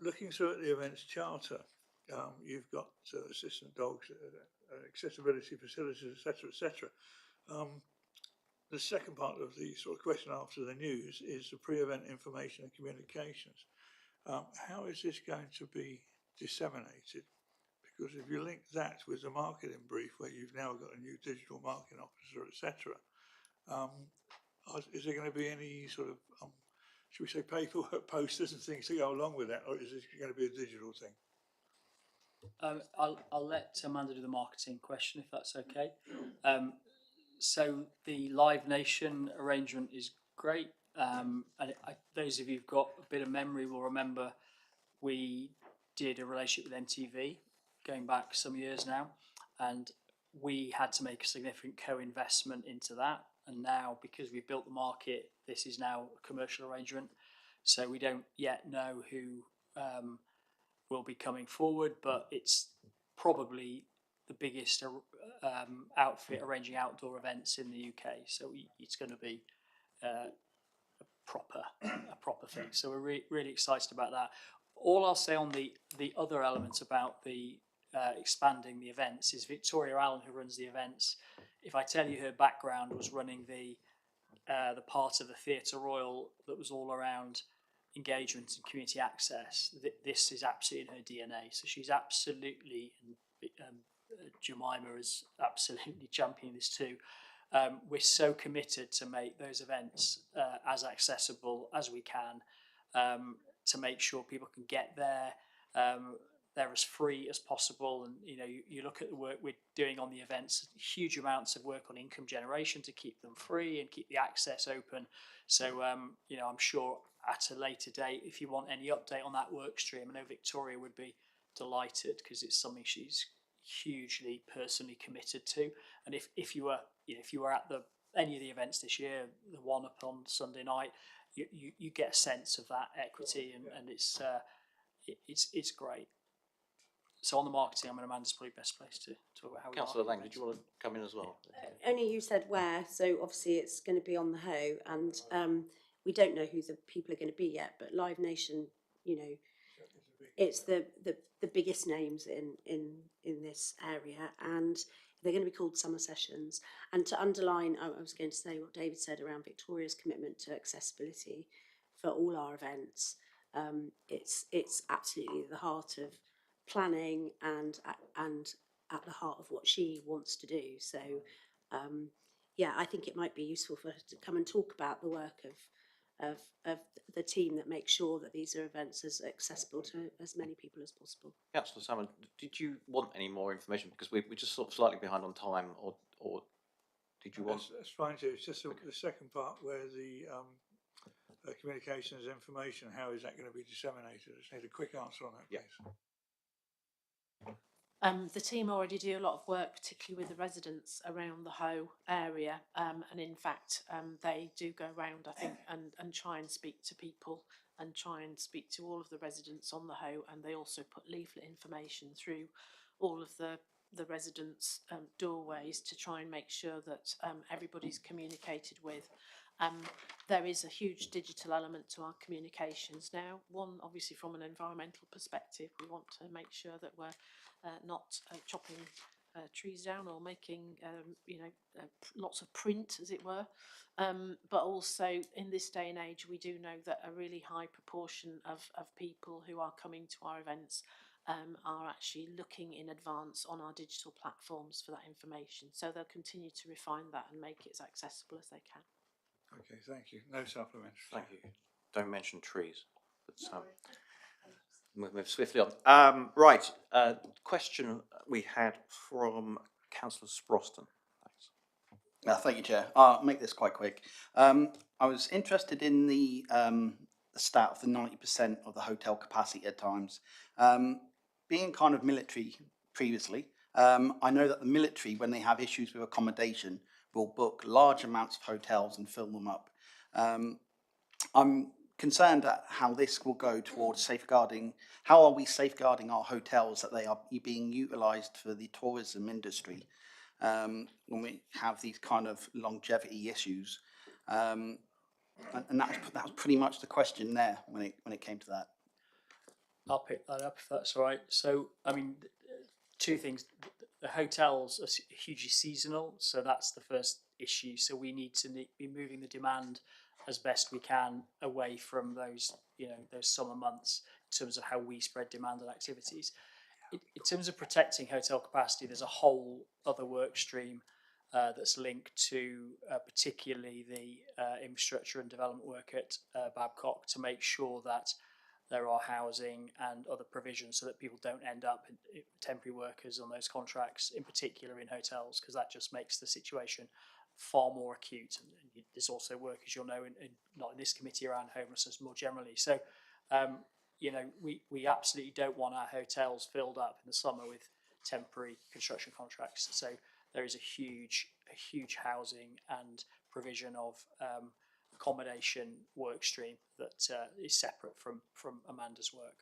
Looking through at the events charter, you've got assistant dogs, accessibility facilities, etc., etc. The second part of the sort of question after the news is the pre-event information and communications. How is this going to be disseminated? Because if you link that with the marketing brief, where you've now got a new digital marketing officer, etc., is there going to be any sort of, should we say, paperwork, posters and things to go along with that, or is this going to be a digital thing? I'll let Amanda do the marketing question, if that's okay. So the Live Nation arrangement is great. And those of you who've got a bit of memory will remember we did a relationship with MTV going back some years now, and we had to make a significant co-investment into that. And now, because we've built the market, this is now a commercial arrangement. So we don't yet know who will be coming forward, but it's probably the biggest outfit arranging outdoor events in the UK. So it's going to be a proper thing. So we're really excited about that. All I'll say on the other elements about the expanding the events is Victoria Allen, who runs the events. If I tell you her background was running the part of the Theatre Royal that was all around engagement and community access, this is absolutely in her DNA. So she's absolutely, and Jemima is absolutely championing this too. We're so committed to make those events as accessible as we can, to make sure people can get there. They're as free as possible, and you look at the work we're doing on the events, huge amounts of work on income generation to keep them free and keep the access open. So I'm sure at a later date, if you want any update on that work stream, I know Victoria would be delighted, because it's something she's hugely personally committed to. And if you were at any of the events this year, the one up on Sunday night, you get a sense of that equity, and it's great. So on the marketing, Amanda's probably best place to talk about how we Councillor market Lang, did you want to come in as well? Only you said where, so obviously it's going to be on the Hoe, and we don't know who the people are going to be yet, but Live Nation, it's the biggest names in this area, and they're going to be called Summer Sessions. And to underline, I was going to say what David said around Victoria's commitment to accessibility for all our events. It's absolutely the heart of planning and at the heart of what she wants to do. So yeah, I think it might be useful for her to come and talk about the work of the team that makes sure that these are events as accessible to as many people as possible. Councillor Salmon, did you want any more information? Because we're just sort of slightly behind on time, or did you want? That's fine, Chair. It's just the second part where the communications information, how is that going to be disseminated? I just need a quick answer on that, please. Yeah. The team already do a lot of work, particularly with the residents around the Hoe area, and in fact, they do go around, I think, and try and speak to people and try and speak to all of the residents on the Hoe, and they also put leaflet information through all of the residents' doorways to try and make sure that everybody's communicated with. There is a huge digital element to our communications now. One, obviously, from an environmental perspective, we want to make sure that we're not chopping trees down or making lots of print, as it were, but also in this day and age we do know that a really high proportion of people who are coming to our events are actually looking in advance on our digital platforms for that information, so they'll continue to refine that and make it as accessible as they can. Okay, thank you. No supplementary. Thank you. Don't mention trees. But, we'll move swiftly on. Right, question we had from Councillor Sproston. Thanks. Thank you, Chair. I'll make this quite quick. I was interested in the stat of the 90% of the hotel capacity at times. Being kind of military previously, I know that the military, when they have issues with accommodation, will book large amounts of hotels and fill them up. I'm concerned at how this will go towards safeguarding. How are we safeguarding our hotels that they are being utilised for the tourism industry when we have these kind of longevity issues? And that was pretty much the question there when it came to that. I'll pick that up if that's all right. So, I mean, two things. The hotels are hugely seasonal, so that's the first issue. So we need to be moving the demand as best we can away from those, those summer months in terms of how we spread demand and activities. In terms of protecting hotel capacity, there's a whole other work stream that's linked to particularly the infrastructure and development work at Babcock to make sure that there are housing and other provisions so that people don't end up in temporary workers on those contracts, in particular in hotels, because that just makes the situation far more acute. And there's also work, as you'll know, not in this committee, around homelessness more generally. So, we absolutely don't want our hotels filled up in the summer with temporary construction contracts. So there is a huge housing and provision of accommodation work stream that is separate from Amanda's work.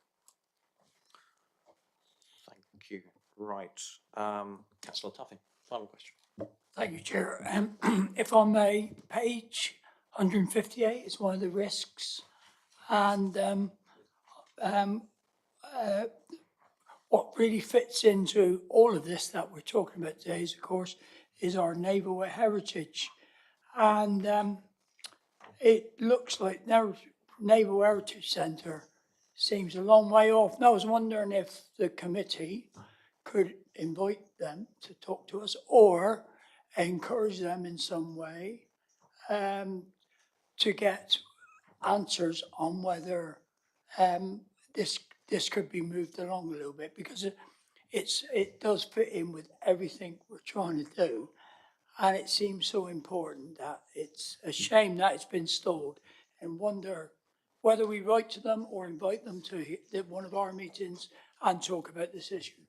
Thank you. Right, Councillor Tuffy, final question. Thank you, Chair. If I may, page 158 is one of the risks, and what really fits into all of this that we're talking about today is, of course, is our naval heritage, and it looks like Naval Heritage Centre seems a long way off. And I was wondering if the committee could invite them to talk to us or encourage them in some way to get answers on whether this could be moved along a little bit, because it does fit in with everything we're trying to do. And it seems so important that it's a shame that it's been stalled, and wonder whether we write to them or invite them to one of our meetings and talk about this issue.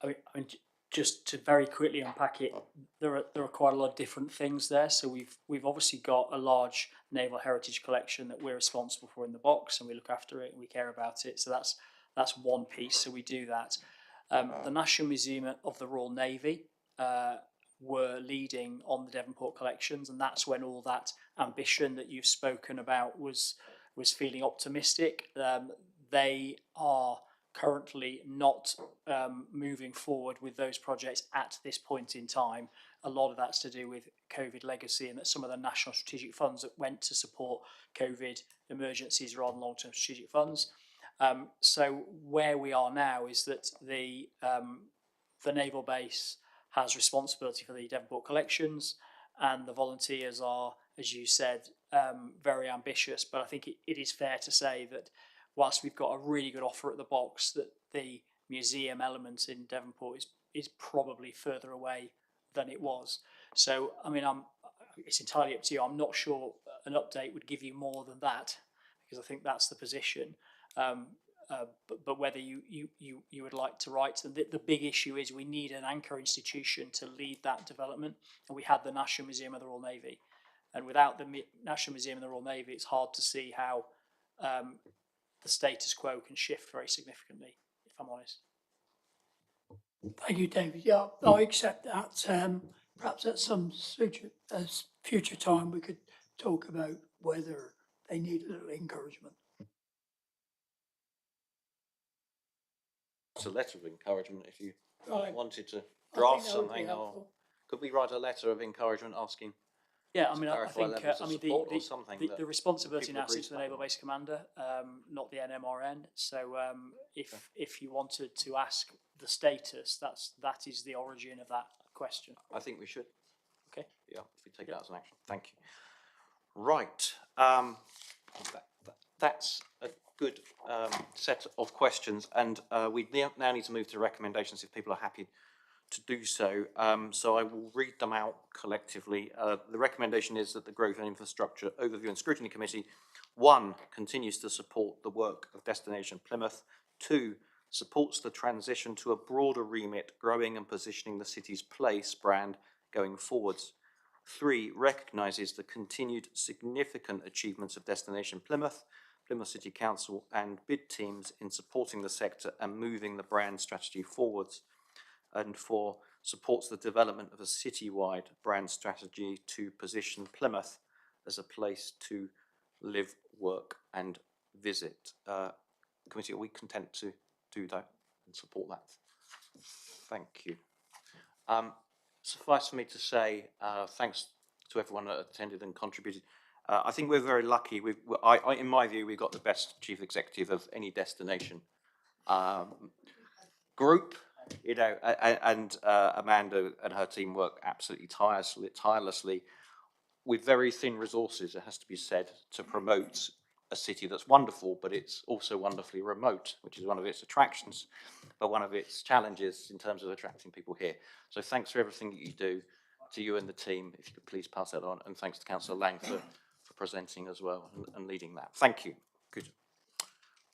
I mean, just to very quickly unpack it, there are quite a lot of different things there. So we've obviously got a large naval heritage collection that we're responsible for in the box, and we look after it and we care about it. So that's one piece. So we do that. The National Museum of the Royal Navy were leading on the Devonport collections, and that's when all that ambition that you've spoken about was feeling optimistic. They are currently not moving forward with those projects at this point in time. A lot of that's to do with COVID legacy, and that some of the national strategic funds that went to support COVID emergencies are on long-term strategic funds. So where we are now is that the naval base has responsibility for the Devonport collections, and the volunteers are, as you said, very ambitious. But I think it is fair to say that whilst we've got a really good offer at the box, that the museum element in Devonport is probably further away than it was. So, I mean, it's entirely up to you. I'm not sure an update would give you more than that, because I think that's the position. But whether you would like to write, the big issue is we need an anchor institution to lead that development, and we had the National Museum of the Royal Navy, and without the National Museum of the Royal Navy, it's hard to see how the status quo can shift very significantly, if I'm honest. Thank you, David. Yeah, I accept that. Perhaps at some future time we could talk about whether they need a little encouragement. It's a letter of encouragement if you Right. wanted to I think draft that would be something, or helpful. could we write a letter of encouragement asking? Yeah, I to mean, I clarify think levels of support or something that the responsibility people now agree sits to with the that. Naval Base Commander, not the NMRN. So if you wanted to ask the status, that is the origin of that question. I think we should. Okay. Yeah, if we take that as an action. Thank you. Right. That's a good set of questions, and we now need to move to recommendations if people are happy to do so. So I will read them out collectively. The recommendation is that the Growth and Infrastructure Overview and Scrutiny Committee, 1, continues to support the work of Destination Plymouth, 2, supports the transition to a broader remit, growing and positioning the city's place brand going forwards. 3, recognises the continued significant achievements of Destination Plymouth, Plymouth City Council and bid teams in supporting the sector and moving the brand strategy forwards. And 4, supports the development of a citywide brand strategy to position Plymouth as a place to live, work and visit. Committee, are we content to do that and support that? Thank you. Suffice for me to say, thanks to everyone that attended and contributed. I think we're very lucky. In my view, we've got the best chief executive of any destination group, you know, and Amanda and her team work absolutely tirelessly with very thin resources, it has to be said, to promote a city that's wonderful, but it's also wonderfully remote, which is one of its attractions, but one of its challenges in terms of attracting people here. So thanks for everything that you do, to you and the team, if you could please pass that on, and thanks to Councillor Lang for presenting as well and leading that. Thank you. Good.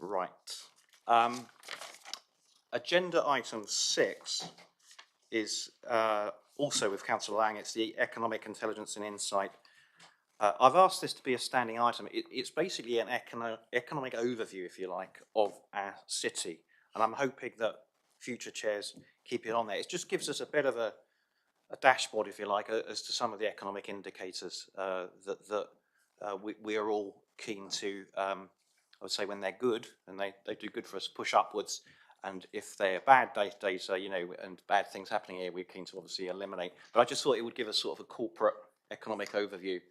Right. Agenda item 6 is also with Councillor Lang. It's the Economic Intelligence and Insight. I've asked this to be a standing item. It's basically an economic overview, if you like, of our city. And I'm hoping that future chairs keep it on there. It just gives us a bit of a dashboard, if you like, as to some of the economic indicators that we are all keen to, I would say when they're good, and they do good for us, push upwards. And if they're bad data, you know, and bad things happening here, we're keen to obviously eliminate. But I just thought it would give us sort of a corporate economic overview.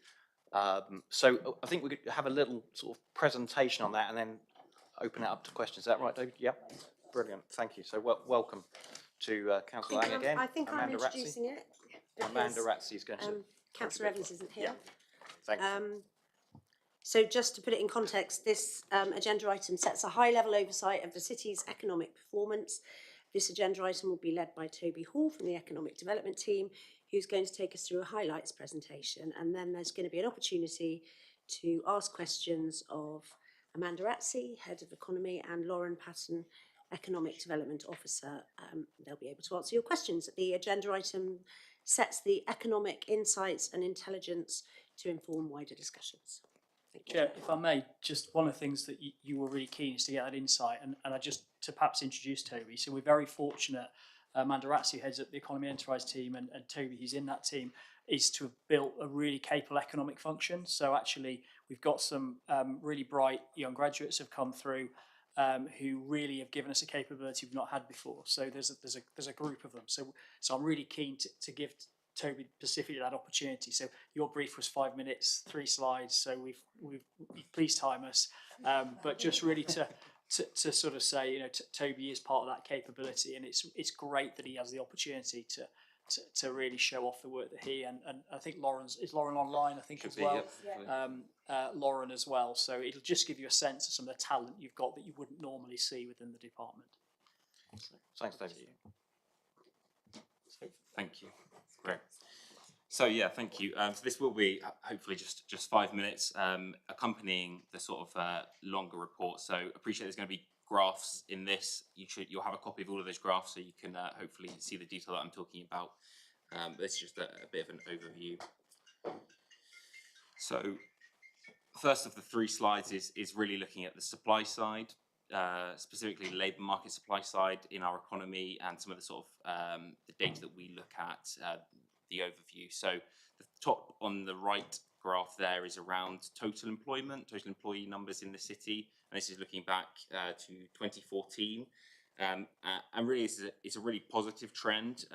So I think we could have a little sort of presentation on that and then open it up to questions. Is that right, David? Yep. Brilliant. Thank you. So welcome to Councillor Lang again. I think Amanda I'm introducing it. Amanda Ratzi is going to. Councillor Evans isn't here. Yeah. Thank you. So just to put it in context, this agenda item sets a high-level oversight of the city's economic performance. This agenda item will be led by Toby Hall from the Economic Development team, who's going to take us through a highlights presentation. And then there's going to be an opportunity to ask questions of Amanda Ratzi, Head of Economy, and Lauren Patton, Economic Development Officer. They'll be able to answer your questions. The agenda item sets the economic insights and intelligence to inform wider discussions. Chair, if I may, just one of the things that you were really keen is to get that insight, and I just to perhaps introduce Toby. So we're very fortunate. Amanda Ratzi heads up the Economy Enterprise team, and Toby, who's in that team, is to have built a really capable economic function. So actually, we've got some really bright young graduates have come through who really have given us a capability we've not had before. So there's a group of them. So I'm really keen to give Toby specifically that opportunity. So your brief was 5 minutes, 3 slides. So we've please time us, but just really to sort of say, you know, Toby is part of that capability, and it's great that he has the opportunity to really show off the work that he and I think is Lauren online, I think, Should as be, well. yep. Lauren as well. So it'll just give you a sense of some of the talent you've got that you wouldn't normally see within the department. Thanks, David. So, thank you. Great. So yeah, thank you. So this will be hopefully just 5 minutes, accompanying the sort of longer report. So appreciate there's going to be graphs in this. You'll have a copy of all of those graphs, so you can hopefully see the detail that I'm talking about. This is just a bit of an overview. So first of the 3 slides is really looking at the supply side, specifically labour market supply side in our economy, and some of the sort of the data that we look at, the overview. So the top on the right graph there is around total employment, total employee numbers in the city, and this is looking back to 2014. And really it's a really positive trend.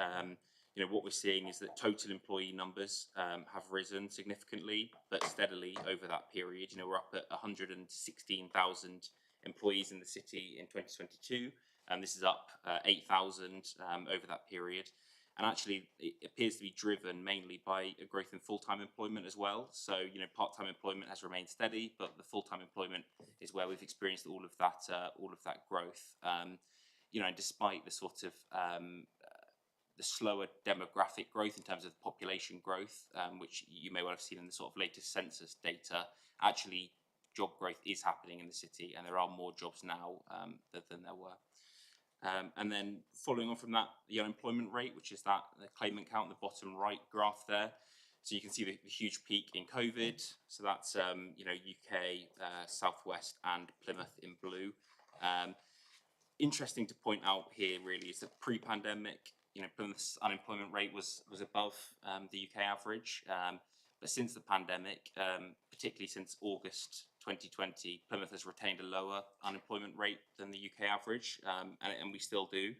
You know, what we're seeing is that total employee numbers have risen significantly, but steadily over that period. You know, we're up at 116,000 employees in the city in 2022, and this is up 8,000 over that period. And actually, it appears to be driven mainly by a growth in full-time employment as well. So, you know, part-time employment has remained steady, but the full-time employment is where we've experienced all of that growth. You know, and despite the sort of the slower demographic growth in terms of population growth, which you may well have seen in the sort of latest census data, actually job growth is happening in the city, and there are more jobs now than there were. And then following on from that, the unemployment rate, which is that the claimant count, the bottom right graph there. So you can see the huge peak in COVID. So that's you know, UK, Southwest, and Plymouth in blue. Interesting to point out here really is that pre-pandemic, you know, Plymouth's unemployment rate was above the UK average. But since the pandemic, particularly since August 2020, Plymouth has retained a lower unemployment rate than the UK average, and we still do.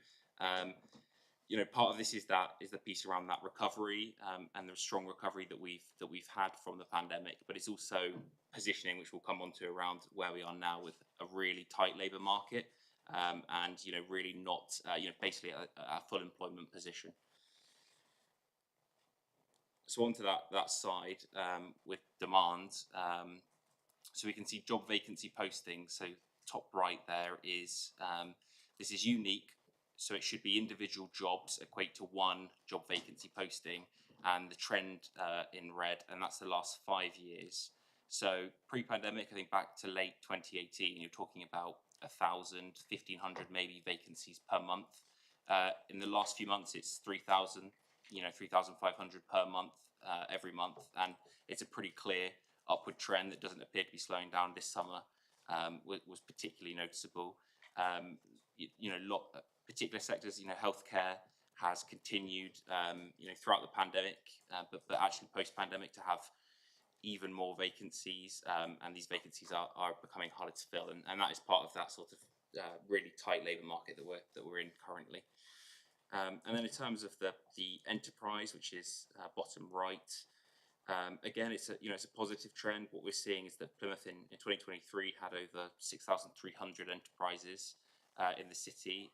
You know, part of this is the piece around that recovery and the strong recovery that we've had from the pandemic, but it's also positioning, which we'll come on to, around where we are now with a really tight labour market, and you know, really not you know, basically a full employment position. So onto that side with demand. So we can see job vacancy postings. So top right there is, this is unique. So it should be individual jobs equate to 1 job vacancy posting, and the trend in red, and that's the last 5 years. So pre-pandemic, I think back to late 2018, you're talking about 1,000, 1,500 maybe vacancies per month. In the last few months, it's 3,000. You know, 3,500 per month, every month, and it's a pretty clear upward trend that doesn't appear to be slowing down. This summer was particularly noticeable. You know, particular sectors, you know, healthcare has continued, you know, throughout the pandemic, but actually post-pandemic to have even more vacancies, and these vacancies are becoming harder to fill, and that is part of that sort of really tight labour market that we're in currently. And then in terms of the enterprise, which is bottom right, again, it's a positive trend. What we're seeing is that Plymouth in 2023 had over 6,300 enterprises in the city.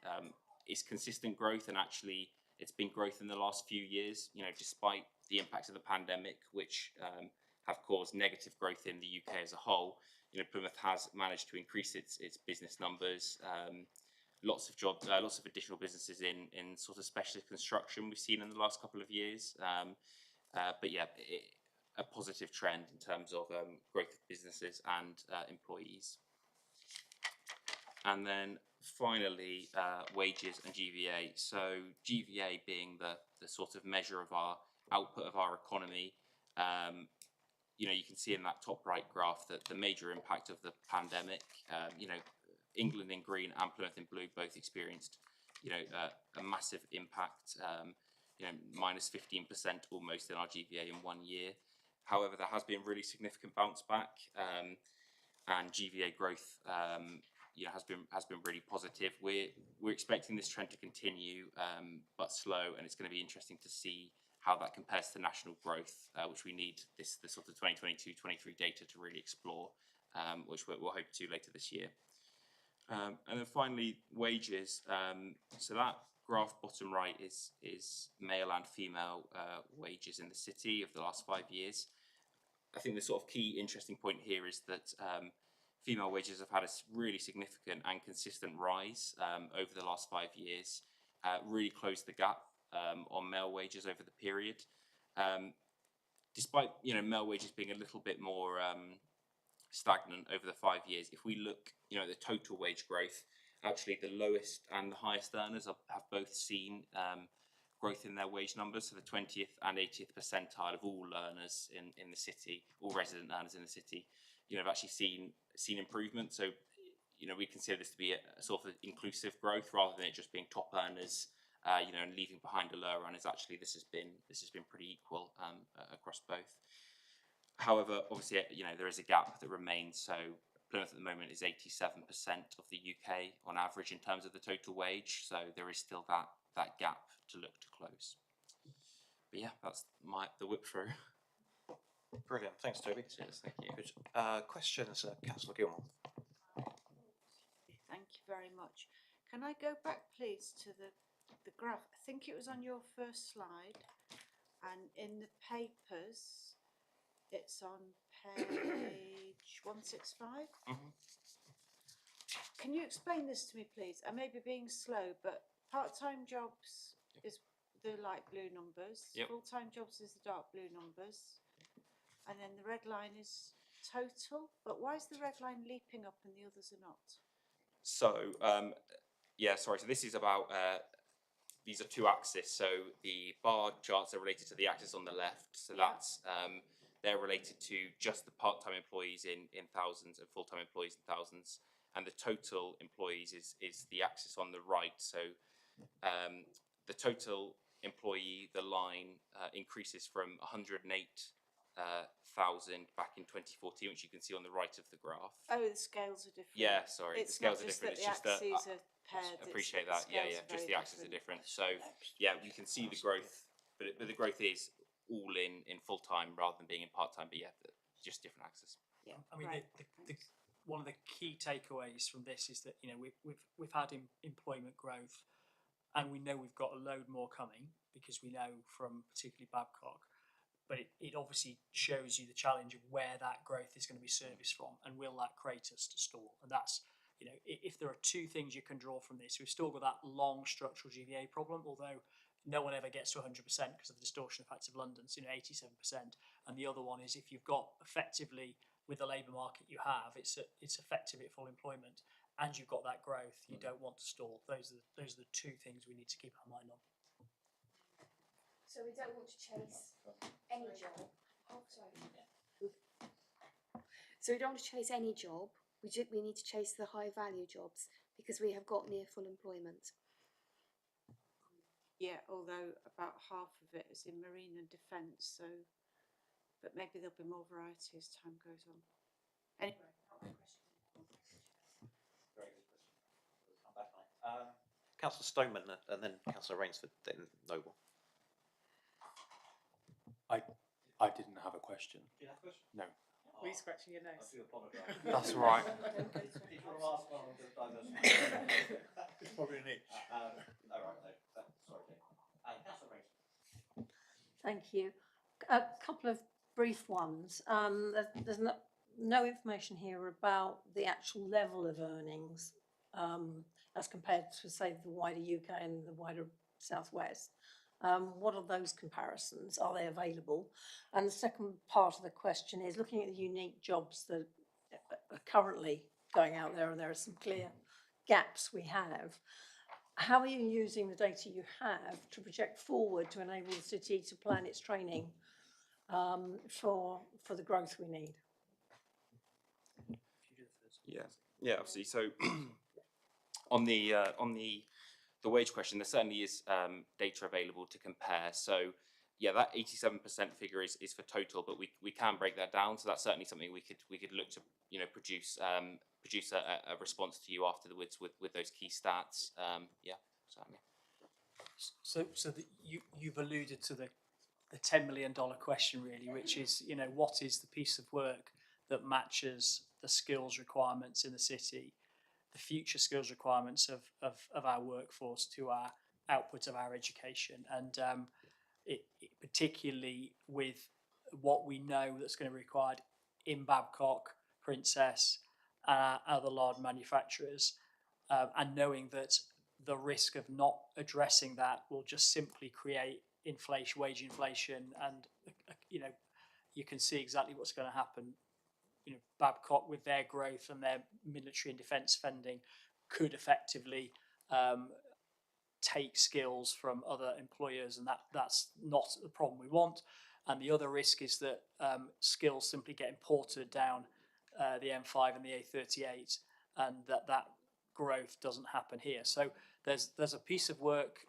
It's consistent growth, and actually it's been growth in the last few years, you know, despite the impacts of the pandemic, which have caused negative growth in the UK as a whole. You know, Plymouth has managed to increase its business numbers. Lots of jobs, lots of additional businesses in sort of specialist construction we've seen in the last couple of years. But yeah, a positive trend in terms of growth of businesses and employees. And then finally, wages and GVA. So GVA being the sort of measure of our output of our economy. You know, you can see in that top right graph that the major impact of the pandemic, you know, England in green and Plymouth in blue both experienced, you know, a massive impact, you know, minus 15% almost in our GVA in 1 year. However, there has been really significant bounce back, and GVA growth, you know, has been really positive. We're expecting this trend to continue, but slow, and it's going to be interesting to see how that compares to national growth, which we need the sort of 2022-23 data to really explore, which we'll hope to later this year. And then finally, wages. So that graph bottom right is male and female wages in the city of the last 5 years. I think the sort of key interesting point here is that female wages have had a really significant and consistent rise over the last 5 years, really closed the gap on male wages over the period. Despite male wages being a little bit more stagnant over the 5 years, if we look at the total wage growth, actually the lowest and the highest earners have both seen growth in their wage numbers. So the 20th and 80th percentile of all earners in the city, all resident earners in the city, have actually seen improvement. So we consider this to be a sort of inclusive growth rather than it just being top earners and leaving behind the lower earners. Actually, this has been pretty equal across both. However, obviously, there is a gap that remains. So Plymouth at the moment is 87% of the UK on average in terms of the total wage. So there is still that gap to look to close. But yeah, that's the whip through. Brilliant. Thanks, Toby. Cheers. Thank you. Good. Questions, Councillor Gilmore. Thank you very much. Can I go back, please, to the graph? I think it was on your first slide, and in the papers, it's on page 165. Can you explain this to me, please? I may be being slow, but part-time jobs is the light blue numbers. Yep. Full-time jobs is the dark blue numbers. And then the red line is total. But why is the red line leaping up and the others are not? So, sorry. So this is about, these are two axes. So the bar charts are related to the axis on the left. So that's, they're related to just the part-time employees in thousands and full-time employees in thousands. And the total employees is the axis on the right. So the total employee, the line increases from 108,000 back in 2014, which you can see on the right of the graph. Oh, the scales are different. Yeah, sorry, the scales are different. It's just that the axes are paired. Appreciate that. Yeah, just the axes are different. So yeah, you can see the growth, but the growth is all in full time rather than being in part time. But yeah, just different axes. Yeah, I mean, right. one of the key takeaways from this is that we've had employment growth, and we know we've got a load more coming because we know from particularly Babcock. But it obviously shows you the challenge of where that growth is going to be serviced from, and will that create us to stall? And that's, if there are two things you can draw from this, we've still got that long structural GVA problem, although no one ever gets to 100% because of the distortion effects of London, so 87%. And the other one is if you've got effectively, with the labour market you have, it's effectively at full employment, and you've got that growth, you don't want to stall. Those are the two things we need to keep our mind on. So we don't want to chase any job. Oh, sorry. So we don't want to chase any job. We need to chase the high value jobs because we have got near full employment. Yeah, although about half of it is in marine and defence, so, but maybe there'll be more variety as time goes on. Anyway, not my question. Very good question. Come back on it. Councillor Stoneman and then Councillor Rainsford, then Noble. I didn't have a question. Do you have a question? No. Were you scratching your nose? I do apologise. That's all right. It's probably an itch. All right, no, sorry, Councillor Rainsford. Thank you. A couple of brief ones. There's no information here about the actual level of earnings as compared to, say, the wider UK and the wider Southwest. What are those comparisons? Are they available? And the second part of the question is looking at the unique jobs that are currently going out there, and there are some clear gaps we have. How are you using the data you have to project forward to enable the city to plan its training for the growth we need? Yeah, absolutely. So on the wage question, there certainly is data available to compare. So yeah, that 87% figure is for total, but we can break that down. So that's certainly something we could look to produce a response to you afterwards with those key stats. Yeah, certainly. So you've alluded to the $10 million question really, which is what is the piece of work that matches the skills requirements in the city, the future skills requirements of our workforce to our output of our education, and particularly with what we know that's going to be required in Babcock, Princess, and other large manufacturers, and knowing that the risk of not addressing that will just simply create inflation, wage inflation, and you can see exactly what's going to happen. Babcock, with their growth and their military and defence spending, could effectively take skills from other employers, and that's not the problem we want. And the other risk is that skills simply get imported down the M5 and the A38, and that growth doesn't happen here. So there's a piece of work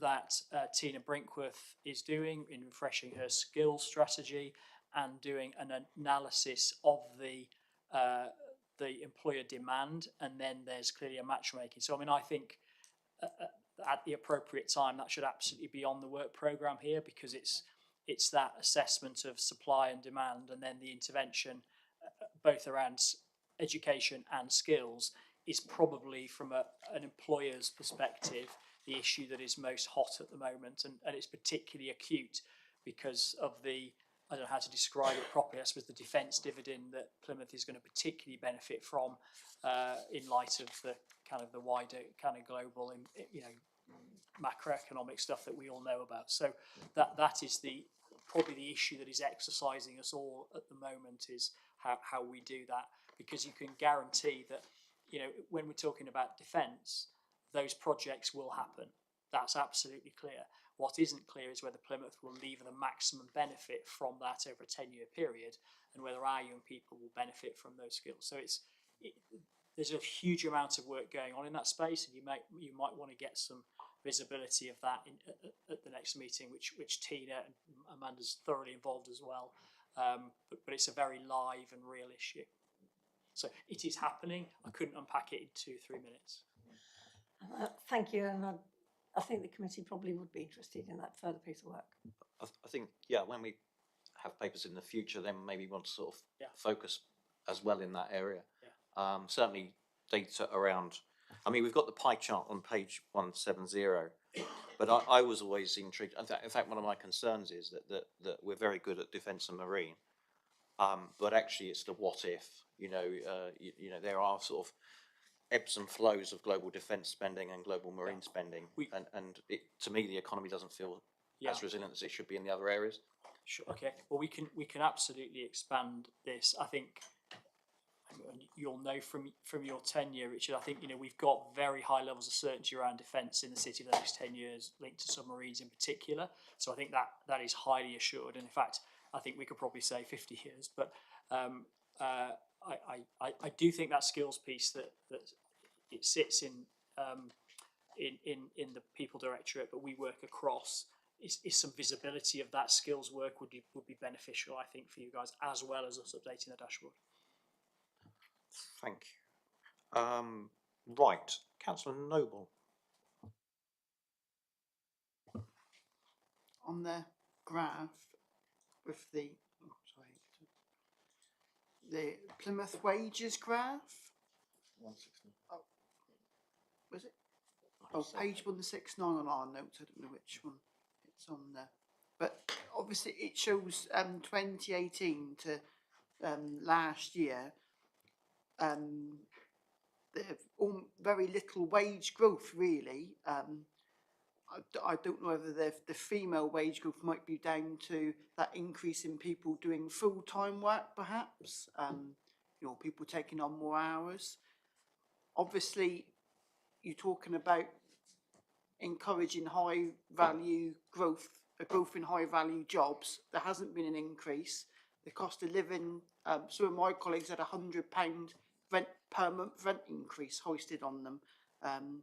that Tina Brinkworth is doing in refreshing her skills strategy and doing an analysis of the employer demand, and then there's clearly a matchmaking. So I mean, I think at the appropriate time that should absolutely be on the work programme here, because it's that assessment of supply and demand, and then the intervention both around education and skills is probably, from an employer's perspective, the issue that is most hot at the moment, and it's particularly acute because of the, I don't know how to describe it properly, I suppose the defence dividend that Plymouth is going to particularly benefit from in light of the wider kind of global, macroeconomic stuff that we all know about. So that is probably the issue that is exercising us all at the moment, is how we do that, because you can guarantee that when we're talking about defence, those projects will happen. That's absolutely clear. What isn't clear is whether Plymouth will leave the maximum benefit from that over a 10-year period, and whether our young people will benefit from those skills. So there's a huge amount of work going on in that space, and you might want to get some visibility of that at the next meeting, which Tina and Amanda's thoroughly involved as well. But it's a very live and real issue. So it is happening. I couldn't unpack it in 2-3 minutes. Thank you, and I think the committee probably would be interested in that further piece of work. I think, yeah, when we have papers in the future, then maybe want to sort of focus as well in that area. Yeah. Certainly data around, I mean, we've got the pie chart on page 170, but I was always intrigued. In fact, one of my concerns is that we're very good at defence and marine, but actually it's the what if. There are sort of ebbs and flows of global defence spending and global marine spending, and to me the economy doesn't feel as resilient as it should be in the other areas. Sure. Okay. Well, we can absolutely expand this. I think you'll know from your tenure, Richard. I think we've got very high levels of certainty around defence in the city for the next 10 years, linked to submarines in particular. So I think that is highly assured, and in fact, I think we could probably say 50 years. But I do think that skills piece that it sits in the people directorate, but we work across, is some visibility of that skills work would be beneficial, I think, for you guys, as well as us updating the dashboard. Thank you. Right, Councillor Noble. On the graph with the Plymouth wages graph. 169. Oh, was it? Oh, page 169 on our notes. I don't know which one it's on there, but obviously it shows 2018 to last year. Very little wage growth, really. I don't know whether the female wage growth might be down to that increase in people doing full-time work, perhaps. People taking on more hours. Obviously, you're talking about encouraging high-value growth, a growth in high-value jobs. There hasn't been an increase. The cost of living, some of my colleagues had £100 per month rent increase hoisted on them. And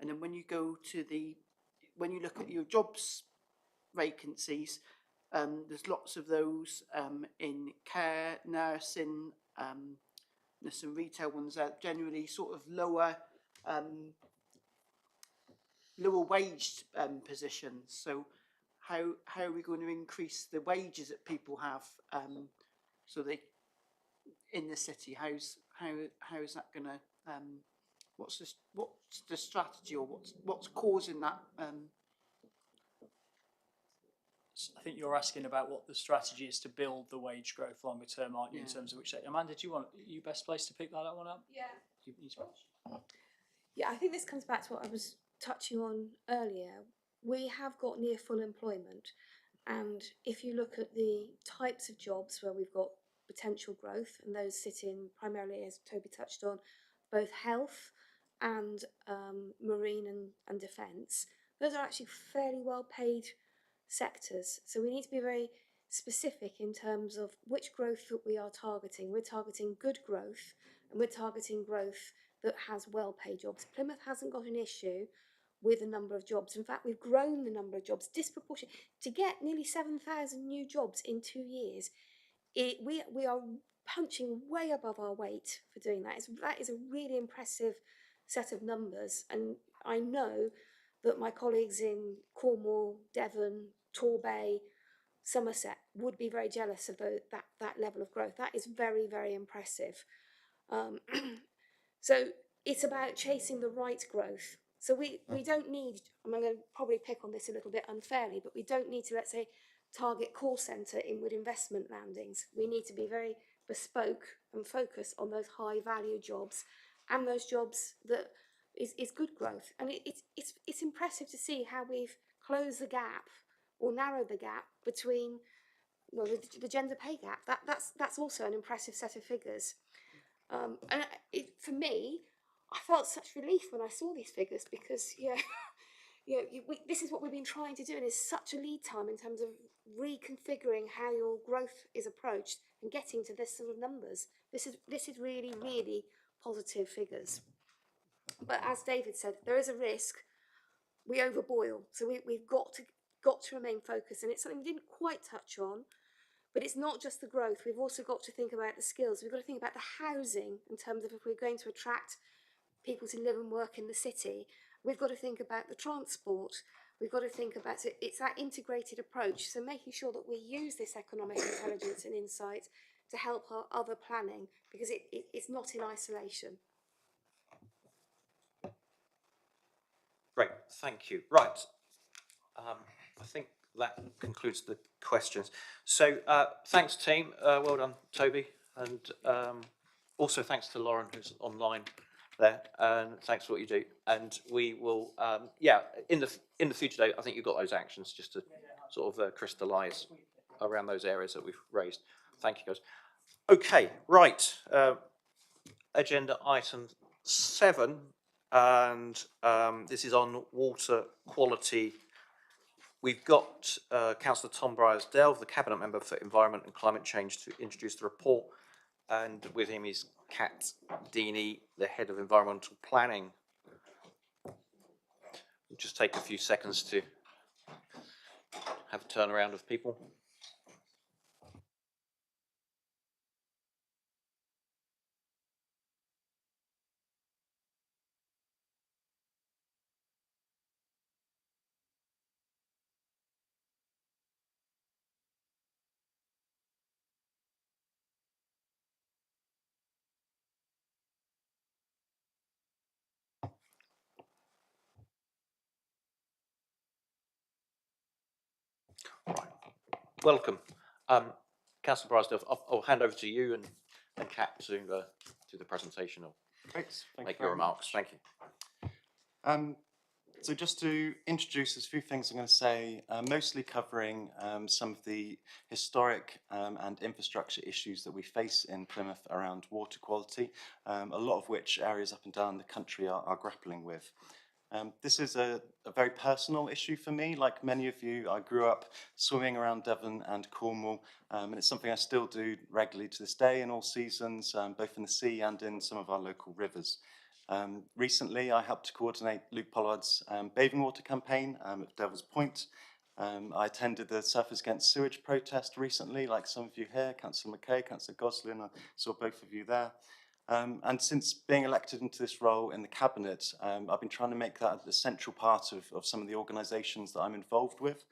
then when you look at your jobs vacancies, there's lots of those in care, nursing, there's some retail ones that generally sort of lower waged positions. So how are we going to increase the wages that people have so they in the city? How is that going to what's the strategy, or what's causing that? I think you're asking about what the strategy is to build the wage growth longer term, aren't you, in terms of which sector? Amanda, are you best placed to pick that one up? Yeah. You- Yeah, I think this comes back to what I was touching on earlier. We have got near full employment, and if you look at the types of jobs where we've got potential growth, and those sit in primarily, as Toby touched on, both health and marine and defence, those are actually fairly well paid sectors. So we need to be very specific in terms of which growth that we are targeting. We're targeting good growth, and we're targeting growth that has well paid jobs. Plymouth hasn't got an issue with the number of jobs. In fact, we've grown the number of jobs disproportionately. To get nearly 7,000 new jobs in 2 years, we are punching way above our weight for doing that. That is a really impressive set of numbers, and I know that my colleagues in Cornwall, Devon, Torbay, Somerset would be very jealous of that level of growth. That is very, very impressive. So it's about chasing the right growth. So we don't need, I'm going to probably pick on this a little bit unfairly, but we don't need to, let's say, target call centre inward investment landings. We need to be very bespoke and focus on those high value jobs and those jobs that is good growth. And it's impressive to see how we've closed the gap or narrowed the gap between, well, the gender pay gap. That's also an impressive set of figures. And for me, I felt such relief when I saw these figures because, this is what we've been trying to do, and it's such a lead time in terms of reconfiguring how your growth is approached and getting to this sort of numbers. This is really, really positive figures. But as David said, there is a risk we overboil, so we've got to remain focused, and it's something we didn't quite touch on. But it's not just the growth. We've also got to think about the skills. We've got to think about the housing in terms of if we're going to attract people to live and work in the city. We've got to think about the transport. We've got to think about it. It's that integrated approach. So making sure that we use this economic intelligence and insight to help our other planning, because it's not in isolation. Great, thank you. Right, I think that concludes the questions. So thanks, team. Well done, Toby, and also thanks to Lauren, who's online there, and thanks for what you do. And we will, in the future day, I think you've got those actions just to sort of crystallise around those areas that we've raised. Thank you, guys. Okay, right. Agenda item 7, and this is on water quality. We've got Councillor Tom Briers-Delve, the Cabinet Member for Environment and Climate Change, to introduce the report, and with him is Kat Deeney, the Head of Environmental Planning. We'll just take a few seconds to have a turnaround of people. Welcome. Councillor Briers-Delve, I'll hand over to you and Kat to do the presentation or make your remarks. Thank you. So just to introduce, there's a few things I'm going to say, mostly covering some of the historic and infrastructure issues that we face in Plymouth around water quality, a lot of which areas up and down the country are grappling with. This is a very personal issue for me. Like many of you, I grew up swimming around Devon and Cornwall, and it's something I still do regularly to this day in all seasons, both in the sea and in some of our local rivers. Recently, I helped to coordinate Luke Pollard's bathing water campaign at Devil's Point. I attended the Surfers Against Sewage protest recently, like some of you here, Councillor McKay, Councillor Goslin, I saw both of you there. And since being elected into this role in the Cabinet, I've been trying to make that a central part of some of the organisations that I'm involved with.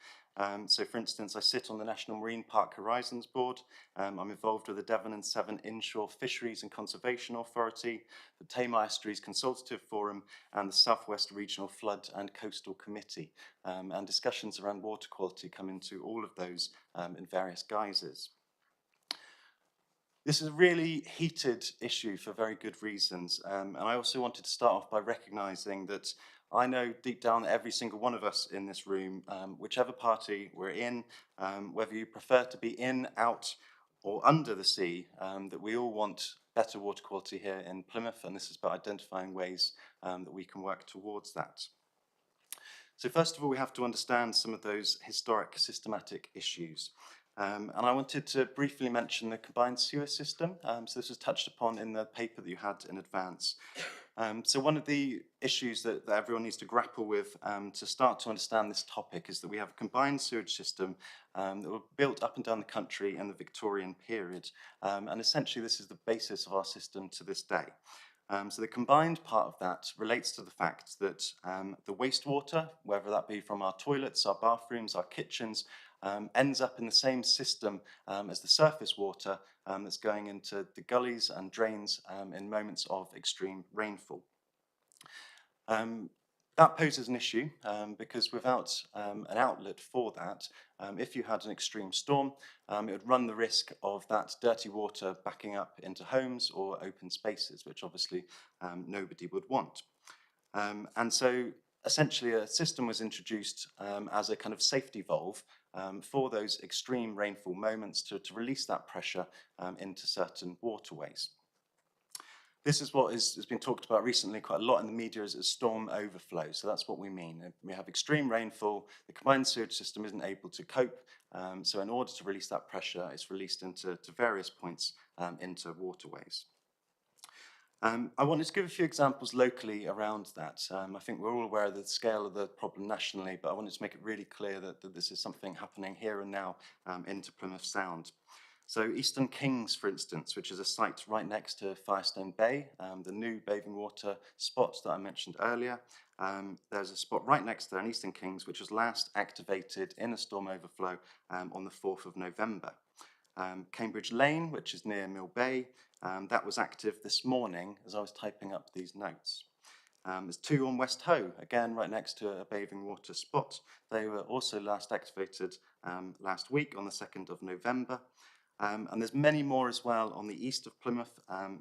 So, for instance, I sit on the National Marine Park Horizons Board. I'm involved with the Devon and Severn Inshore Fisheries and Conservation Authority, the Tamar Estuaries Consultative Forum, and the South West Regional Flood and Coastal Committee. And discussions around water quality come into all of those in various guises. This is a really heated issue for very good reasons. And I also wanted to start off by recognising that I know deep down that every single one of us in this room, whichever party we're in, whether you prefer to be in, out, or under the sea, that we all want better water quality here in Plymouth, and this is about identifying ways that we can work towards that. So first of all, we have to understand some of those historic systematic issues. And I wanted to briefly mention the combined sewer system. So this was touched upon in the paper that you had in advance. So one of the issues that everyone needs to grapple with to start to understand this topic is that we have a combined sewage system that were built up and down the country in the Victorian period. And essentially this is the basis of our system to this day. So the combined part of that relates to the fact that the wastewater, whether that be from our toilets, our bathrooms, our kitchens, ends up in the same system as the surface water that's going into the gullies and drains in moments of extreme rainfall. That poses an issue because without an outlet for that, if you had an extreme storm, it would run the risk of that dirty water backing up into homes or open spaces, which obviously nobody would want. And so essentially a system was introduced as a kind of safety valve for those extreme rainfall moments to release that pressure into certain waterways. This is what has been talked about recently quite a lot in the media as storm overflow. So that's what we mean. We have extreme rainfall, the combined sewage system isn't able to cope. So in order to release that pressure, it's released into various points into waterways. I wanted to give a few examples locally around that. I think we're all aware of the scale of the problem nationally, but I wanted to make it really clear that this is something happening here and now into Plymouth Sound. So Eastern Kings, for instance, which is a site right next to Firestone Bay, the new bathing water spot that I mentioned earlier. There's a spot right next there in Eastern Kings, which was last activated in a storm overflow on the 4th of November. Cambridge Lane, which is near Mill Bay, that was active this morning as I was typing up these notes. There's two on West Hoe, again right next to a bathing water spot. They were also last activated last week on the 2nd of November. And there's many more as well on the east of Plymouth,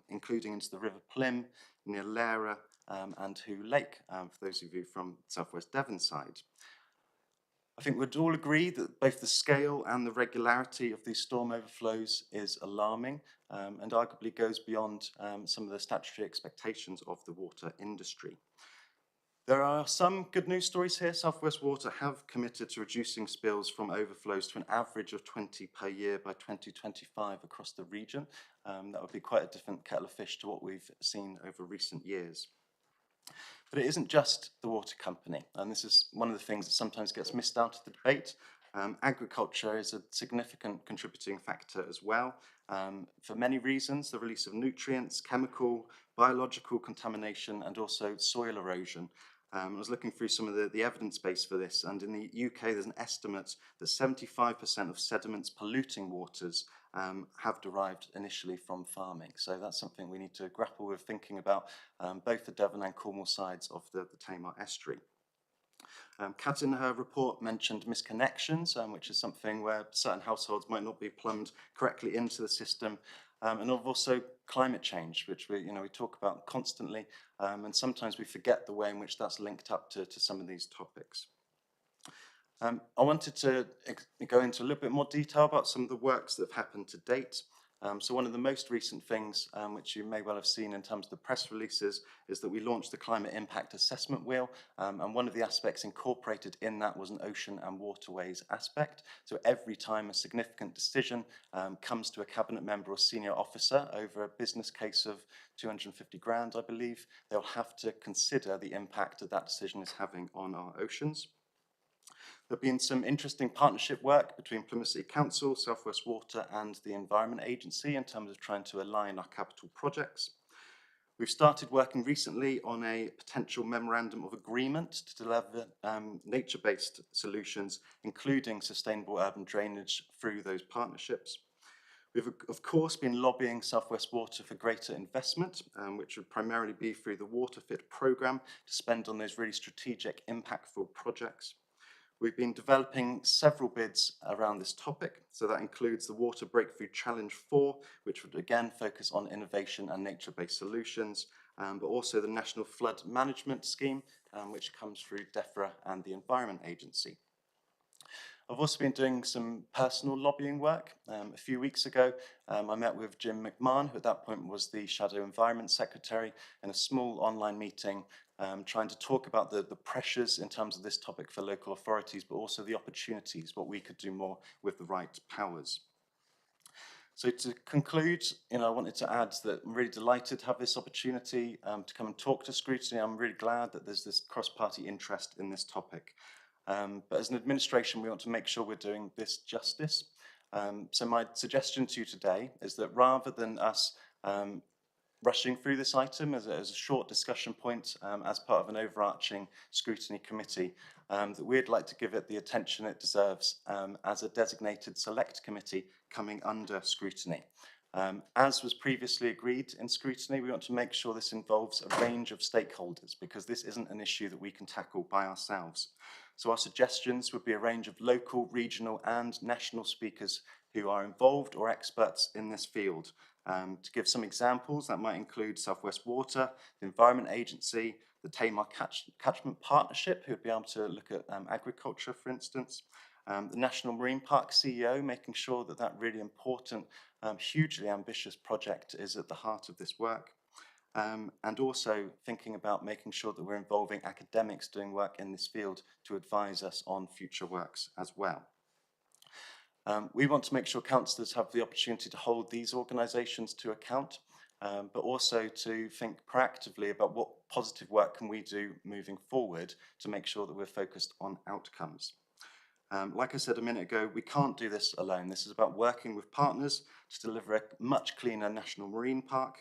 including into the River Plym, near Lara and Hoe Lake, for those of you from southwest Devon side. I think we'd all agree that both the scale and the regularity of these storm overflows is alarming and arguably goes beyond some of the statutory expectations of the water industry. There are some good news stories here. South West Water have committed to reducing spills from overflows to an average of 20 per year by 2025 across the region. That would be quite a different kettle of fish to what we've seen over recent years. But it isn't just the water company, and this is one of the things that sometimes gets missed out of the debate. Agriculture is a significant contributing factor as well. For many reasons, the release of nutrients, chemical, biological contamination, and also soil erosion. I was looking through some of the evidence base for this, and in the UK there's an estimate that 75% of sediments polluting waters have derived initially from farming. So that's something we need to grapple with thinking about both the Devon and Cornwall sides of the Tamar estuary. Kat in her report mentioned misconnections, which is something where certain households might not be plumbed correctly into the system, and also climate change, which we talk about constantly, and sometimes we forget the way in which that's linked up to some of these topics. I wanted to go into a little bit more detail about some of the works that have happened to date. So one of the most recent things, which you may well have seen in terms of the press releases, is that we launched the Climate Impact Assessment Wheel, and one of the aspects incorporated in that was an ocean and waterways aspect. So every time a significant decision comes to a cabinet member or senior officer over a business case of 250 grand, I believe, they'll have to consider the impact that decision is having on our oceans. There's been some interesting partnership work between Plymouth City Council, South West Water and the Environment Agency in terms of trying to align our capital projects. We've started working recently on a potential memorandum of agreement to deliver nature-based solutions, including sustainable urban drainage through those partnerships. We've, of course, been lobbying South West Water for greater investment, which would primarily be through the WaterFit programme to spend on those really strategic, impactful projects. We've been developing several bids around this topic, so that includes the Water Breakthrough Challenge 4, which would again focus on innovation and nature-based solutions, but also the National Flood Management Scheme, which comes through DEFRA and the Environment Agency. I've also been doing some personal lobbying work. A few weeks ago, I met with Jim McMahon, who at that point was the Shadow Environment Secretary, in a small online meeting, trying to talk about the pressures in terms of this topic for local authorities, but also the opportunities, what we could do more with the right powers. So to conclude, I wanted to add that I'm really delighted to have this opportunity to come and talk to Scrutiny. I'm really glad that there's this cross-party interest in this topic. But as an administration, we want to make sure we're doing this justice. So my suggestion to you today is that rather than us rushing through this item as a short discussion point as part of an overarching scrutiny committee, that we'd like to give it the attention it deserves as a designated select committee coming under scrutiny. As was previously agreed in scrutiny, we want to make sure this involves a range of stakeholders, because this isn't an issue that we can tackle by ourselves. So our suggestions would be a range of local, regional and national speakers who are involved or experts in this field. To give some examples, that might include South West Water, the Environment Agency, the Tamar Catchment Partnership, who would be able to look at agriculture, for instance, the National Marine Park CEO, making sure that that really important, hugely ambitious project is at the heart of this work. And also thinking about making sure that we're involving academics doing work in this field to advise us on future works as well. We want to make sure councillors have the opportunity to hold these organisations to account, but also to think proactively about what positive work can we do moving forward to make sure that we're focused on outcomes. Like I said a minute ago, we can't do this alone. This is about working with partners to deliver a much cleaner national marine park,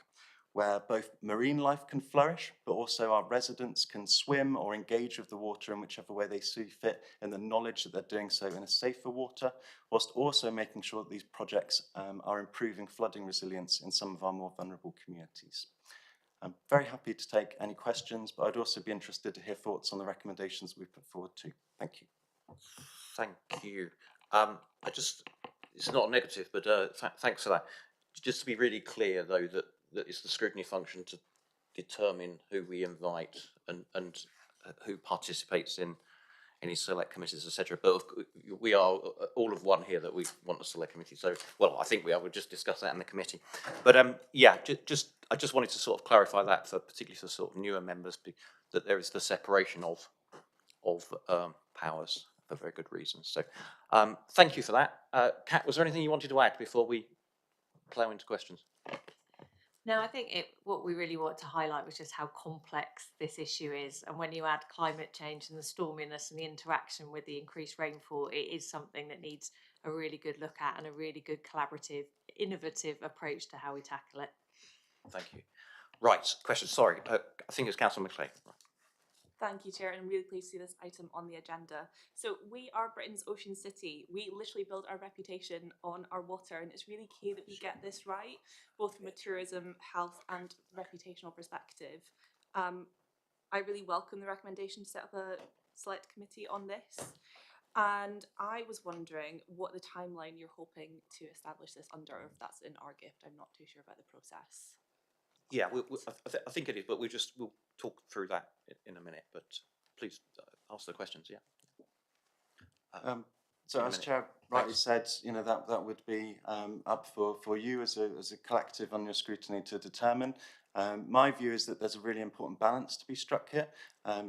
where both marine life can flourish, but also our residents can swim or engage with the water in whichever way they see fit, in the knowledge that they're doing so in a safer water, whilst also making sure that these projects are improving flooding resilience in some of our more vulnerable communities. I'm very happy to take any questions, but I'd also be interested to hear thoughts on the recommendations we put forward too. Thank you. Thank you. It's not a negative, but thanks for that. Just to be really clear, though, that it's the scrutiny function to determine who we invite and who participates in any select committees, etc. But we are all of one here that we want a select committee. So, well, I think we are. We'll just discuss that in the committee. But yeah, I just wanted to sort of clarify that for particularly for sort of newer members, that there is the separation of powers for very good reasons. So, thank you for that. Kat, was there anything you wanted to add before we plough into questions? No, I think what we really want to highlight was just how complex this issue is. And when you add climate change and the storminess and the interaction with the increased rainfall, it is something that needs a really good look at and a really good collaborative, innovative approach to how we tackle it. Thank you. Right, question, sorry, I think it's Councillor McLean. Thank you, Chair, and I'm really pleased to see this item on the agenda. So we are Britain's ocean city. We literally build our reputation on our water, and it's really key that we get this right, both from a tourism, health and reputational perspective. I really welcome the recommendation to set up a select committee on this. And I was wondering what the timeline you're hoping to establish this under, or if that's in our gift. I'm not too sure about the process. Yeah, I think it is, but we'll talk through that in a minute. But please ask the questions. Yeah. So as Chair rightly said, that would be up for you as a collective on your scrutiny to determine. My view is that there's a really important balance to be struck here.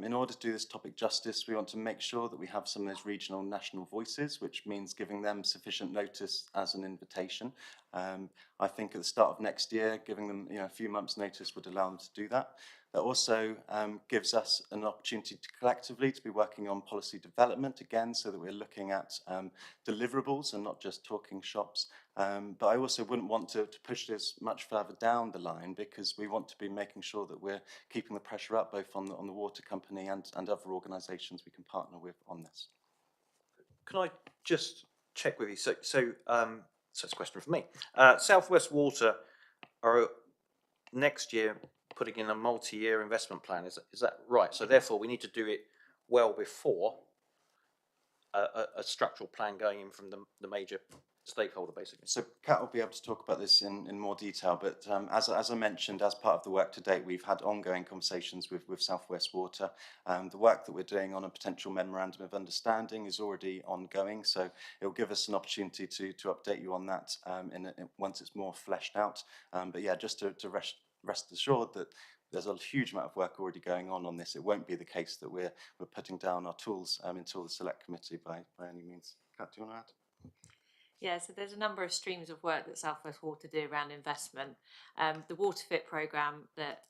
In order to do this topic justice, we want to make sure that we have some of those regional and national voices, which means giving them sufficient notice as an invitation. I think at the start of next year, giving them a few months' notice would allow them to do that. That also gives us an opportunity to collectively to be working on policy development again, so that we're looking at deliverables and not just talking shops. But I also wouldn't want to push this much further down the line, because we want to be making sure that we're keeping the pressure up both on the water company and other organisations we can partner with on this. Can I just check with you? So it's a question for me. South West Water are next year putting in a multi-year investment plan. Is that right? So therefore, we need to do it well before a structural plan going in from the major stakeholder, basically. So Kat will be able to talk about this in more detail, but as I mentioned, as part of the work to date, we've had ongoing conversations with South West Water. The work that we're doing on a potential memorandum of understanding is already ongoing, so it will give us an opportunity to update you on that once it's more fleshed out. But yeah, just to rest assured that there's a huge amount of work already going on this. It won't be the case that we're putting down our tools until the select committee by any means. Kat, do you want to add? Yeah, so there's a number of streams of work that South West Water do around investment. The Water Fit programme that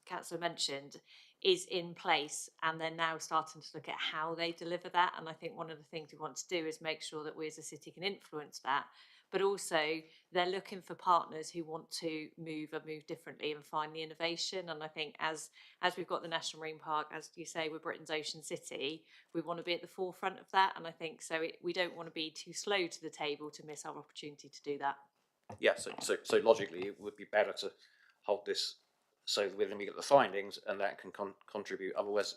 Councillor mentioned is in place, and they're now starting to look at how they deliver that. And I think one of the things we want to do is make sure that we as a city can influence that. But also they're looking for partners who want to move differently and find the innovation. And I think as we've got the National Marine Park, as you say, we're Britain's ocean city, we want to be at the forefront of that. And I think we don't want to be too slow to the table to miss our opportunity to do that. Yeah, so logically it would be better to hold this so that then we get the findings and that can contribute. Otherwise,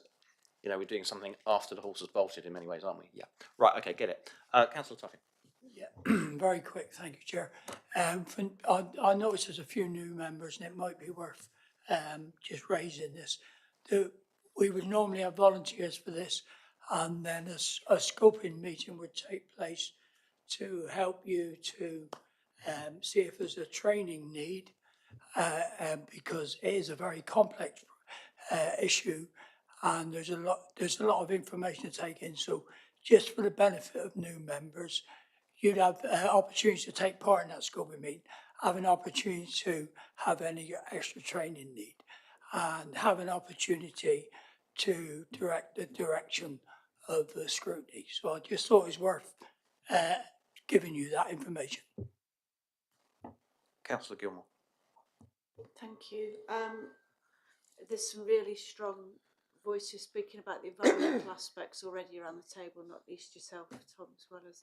we're doing something after the horse has bolted in many ways, aren't we? Yeah. Right, okay, get it. Councillor Tuffy. Yeah, very quick, thank you, Chair. I noticed there's a few new members, and it might be worth just raising this. We would normally have volunteers for this, and then a scoping meeting would take place to help you to see if there's a training need, because it is a very complex issue, and there's a lot of information to take in. So, just for the benefit of new members, you'd have opportunity to take part in that scoping meeting, have an opportunity to have any extra training need, and have an opportunity to direct the direction of the scrutiny. So I just thought it was worth giving you that information. Councillor Gilmore. Thank you. There's some really strong voices speaking about the environmental aspects already around the table, not least yourself, Tom, as well as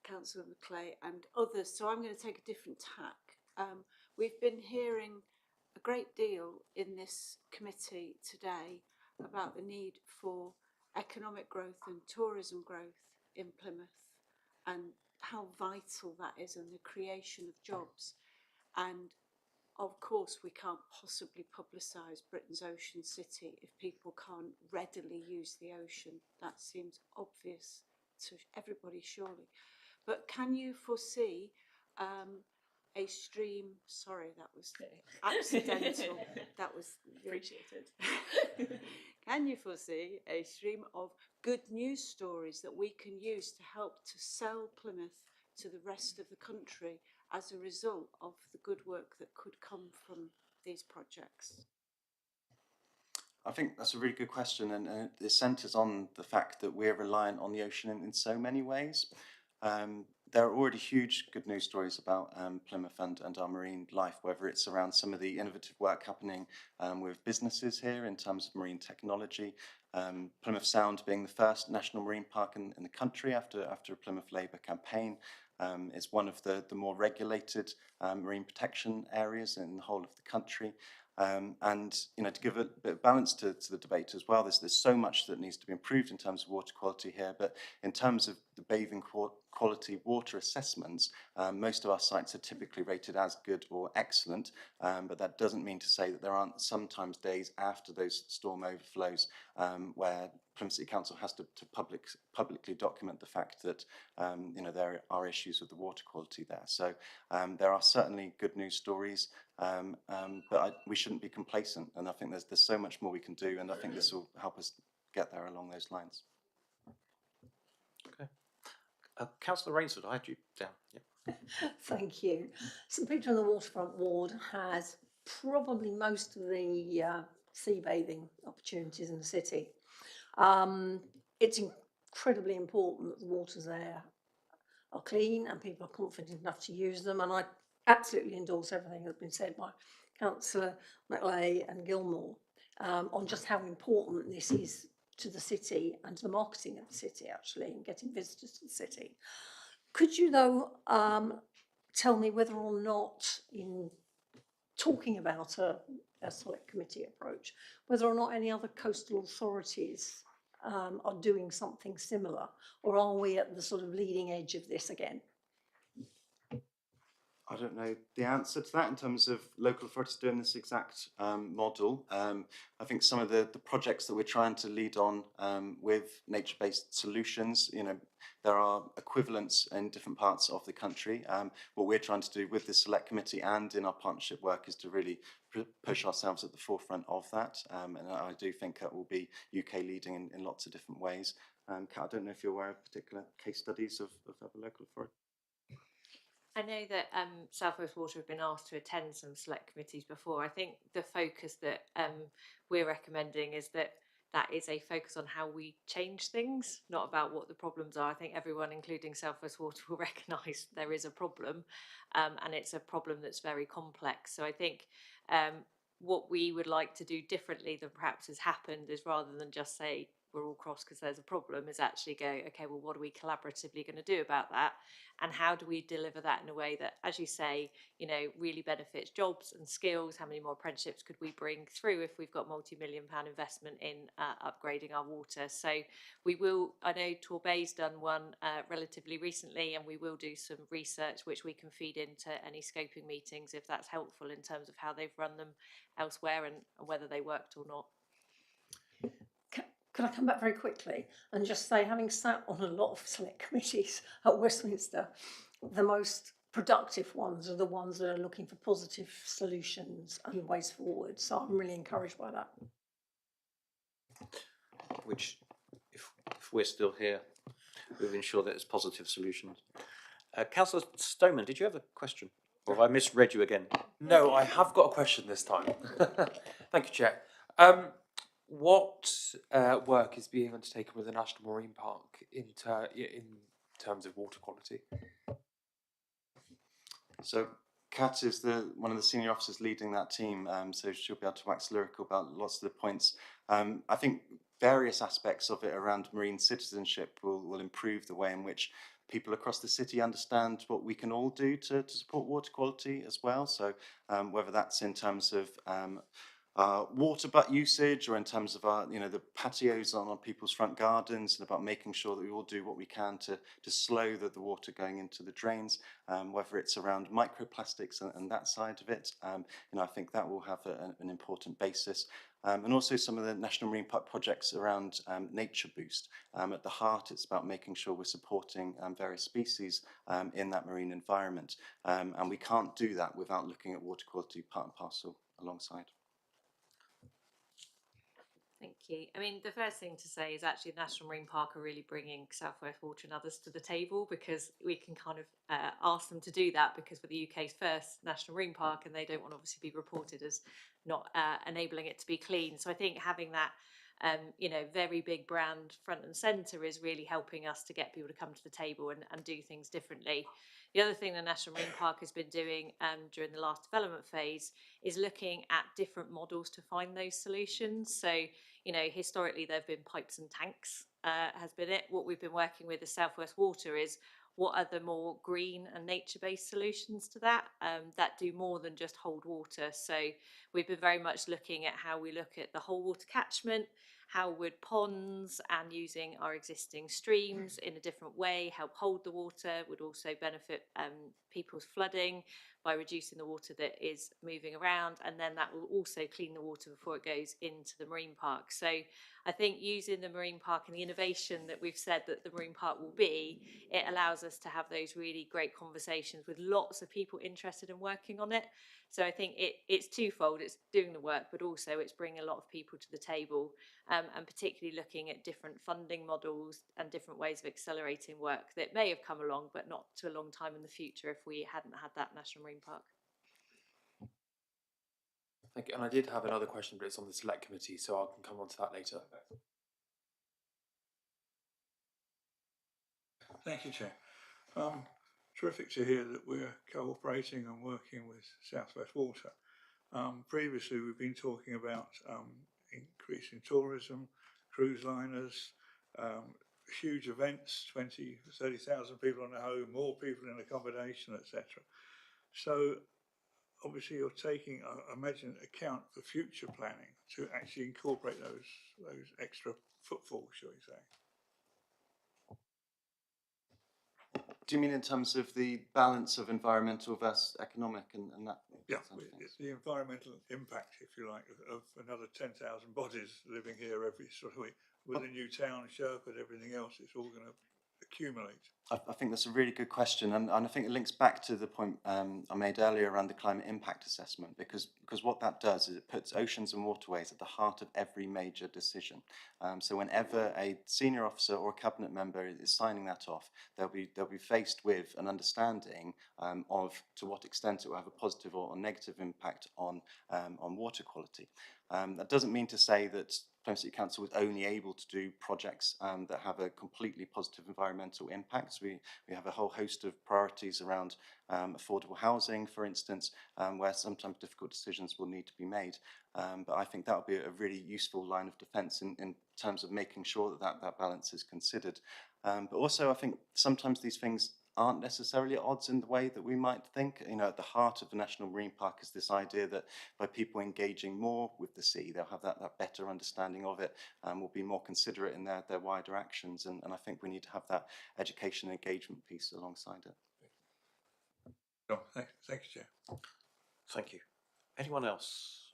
Councillor Maclay and others. So I'm going to take a different tack. We've been hearing a great deal in this committee today about the need for economic growth and tourism growth in Plymouth, and how vital that is, and the creation of jobs. And of course, we can't possibly publicise Britain's ocean city if people can't readily use the ocean. That seems obvious to everybody, surely. But can you foresee a stream? Sorry, that was accidental. That was appreciated. Can you foresee a stream of good news stories that we can use to help to sell Plymouth to the rest of the country as a result of the good work that could come from these projects? I think that's a really good question, and it centres on the fact that we're reliant on the ocean in so many ways. There are already huge good news stories about Plymouth and our marine life, whether it's around some of the innovative work happening with businesses here in terms of marine technology. Plymouth Sound being the first national marine park in the country after a Plymouth Labour campaign. It's one of the more regulated marine protection areas in the whole of the country. And to give a bit of balance to the debate as well, there's so much that needs to be improved in terms of water quality here, but in terms of the bathing quality water assessments, most of our sites are typically rated as good or excellent, but that doesn't mean to say that there aren't sometimes days after those storm overflows where Plymouth City Council has to publicly document the fact that there are issues with the water quality there. So there are certainly good news stories, but we shouldn't be complacent, and I think there's so much more we can do, and I think this will help us get there along those lines. Okay. Councillor Rainsford, I had you down. Yeah. Thank you. St Peter on the Waterfront ward has probably most of the sea bathing opportunities in the city. It's incredibly important that the waters there are clean and people are confident enough to use them. And I absolutely endorse everything that's been said by Councillor McLay and Gilmore on just how important this is to the city and to the marketing of the city, actually, and getting visitors to the city. Could you, though, tell me whether or not, in talking about a select committee approach, whether or not any other coastal authorities are doing something similar, or are we at the sort of leading edge of this again? I don't know the answer to that in terms of local authorities doing this exact model. I think some of the projects that we're trying to lead on with nature-based solutions, you know, there are equivalents in different parts of the country. What we're trying to do with the select committee and in our partnership work is to really push ourselves at the forefront of that. And I do think that will be UK leading in lots of different ways. Kat, I don't know if you're aware of particular case studies of other local authorities. I know that South West Water have been asked to attend some select committees before. I think the focus that we're recommending is that is a focus on how we change things, not about what the problems are. I think everyone, including South West Water, will recognise there is a problem, and it's a problem that's very complex. So I think what we would like to do differently than perhaps has happened is, rather than just say we're all cross because there's a problem, is actually go, okay, well, what are we collaboratively going to do about that? And how do we deliver that in a way that, as you say, you know, really benefits jobs and skills? How many more apprenticeships could we bring through if we've got multi-million-pound investment in upgrading our water? So we will, I know Torbay's done one relatively recently, and we will do some research which we can feed into any scoping meetings if that's helpful in terms of how they've run them elsewhere and whether they worked or not. Could I come back very quickly and just say, having sat on a lot of select committees at Westminster, the most productive ones are the ones that are looking for positive solutions and ways forward. So I'm really encouraged by that. Which, if we're still here, we'll ensure that there's positive solutions. Councillor Stoneman, did you have a question? Or have I misread you again? No, I have got a question this time. Thank you, Chair. What work is being undertaken with the National Marine Park in terms of water quality? So Kat is one of the senior officers leading that team, so she'll be able to wax lyrical about lots of the points. I think various aspects of it around marine citizenship will improve the way in which people across the city understand what we can all do to support water quality as well. So whether that's in terms of water butt usage, or in terms of the patios on people's front gardens, and about making sure that we all do what we can to slow the water going into the drains, whether it's around microplastics and that side of it. I think that will have an important basis. And also some of the National Marine Park projects around Nature Boost. At the heart, it's about making sure we're supporting various species in that marine environment. And we can't do that without looking at water quality part and parcel alongside. Thank you. I mean, the first thing to say is actually the National Marine Park are really bringing South West Water and others to the table, because we can kind of ask them to do that because we're the UK's first National Marine Park, and they don't want to obviously be reported as not enabling it to be clean. So I think having that very big brand front and centre is really helping us to get people to come to the table and do things differently. The other thing the National Marine Park has been doing during the last development phase is looking at different models to find those solutions. So, historically there have been pipes and tanks has been it. What we've been working with the South West Water is what are the more green and nature-based solutions to that that do more than just hold water. So we've been very much looking at how we look at the whole water catchment, how would ponds and using our existing streams in a different way help hold the water, would also benefit people's flooding by reducing the water that is moving around, and then that will also clean the water before it goes into the marine park. So I think using the marine park and the innovation that we've said that the marine park will be, it allows us to have those really great conversations with lots of people interested in working on it. So I think it's twofold. It's doing the work, but also it's bringing a lot of people to the table, and particularly looking at different funding models and different ways of accelerating work that may have come along, but not to a long time in the future if we hadn't had that National Marine Park. Thank you. And I did have another question, but it's on the select committee, so I can come on to that later. Thank you, Chair. Terrific to hear that we're cooperating and working with South West Water. Previously, we've been talking about increasing tourism, cruise liners, huge events, 20, 30,000 people on a home, more people in accommodation, etc. So obviously you're taking, I imagine, account for future planning to actually incorporate those extra footfall, shall we say. Do you mean in terms of the balance of environmental versus economic and that? Yeah, it's the environmental impact, if you like, of another 10,000 bodies living here every sort of week. With the new town, Sherwood, everything else, it's all going to accumulate. I think that's a really good question, and I think it links back to the point I made earlier around the climate impact assessment, because what that does is it puts oceans and waterways at the heart of every major decision. So whenever a senior officer or a cabinet member is signing that off, they'll be faced with an understanding of to what extent it will have a positive or negative impact on water quality. That doesn't mean to say that Plymouth City Council was only able to do projects that have a completely positive environmental impact. We have a whole host of priorities around affordable housing, for instance, where sometimes difficult decisions will need to be made. But I think that would be a really useful line of defence in terms of making sure that balance is considered. But also, I think sometimes these things aren't necessarily at odds in the way that we might think. You know, at the heart of the National Marine Park is this idea that by people engaging more with the sea, they'll have that better understanding of it and will be more considerate in their wider actions. And I think we need to have that education and engagement piece alongside it. Oh, thank you, Chair. Thank you. Anyone else?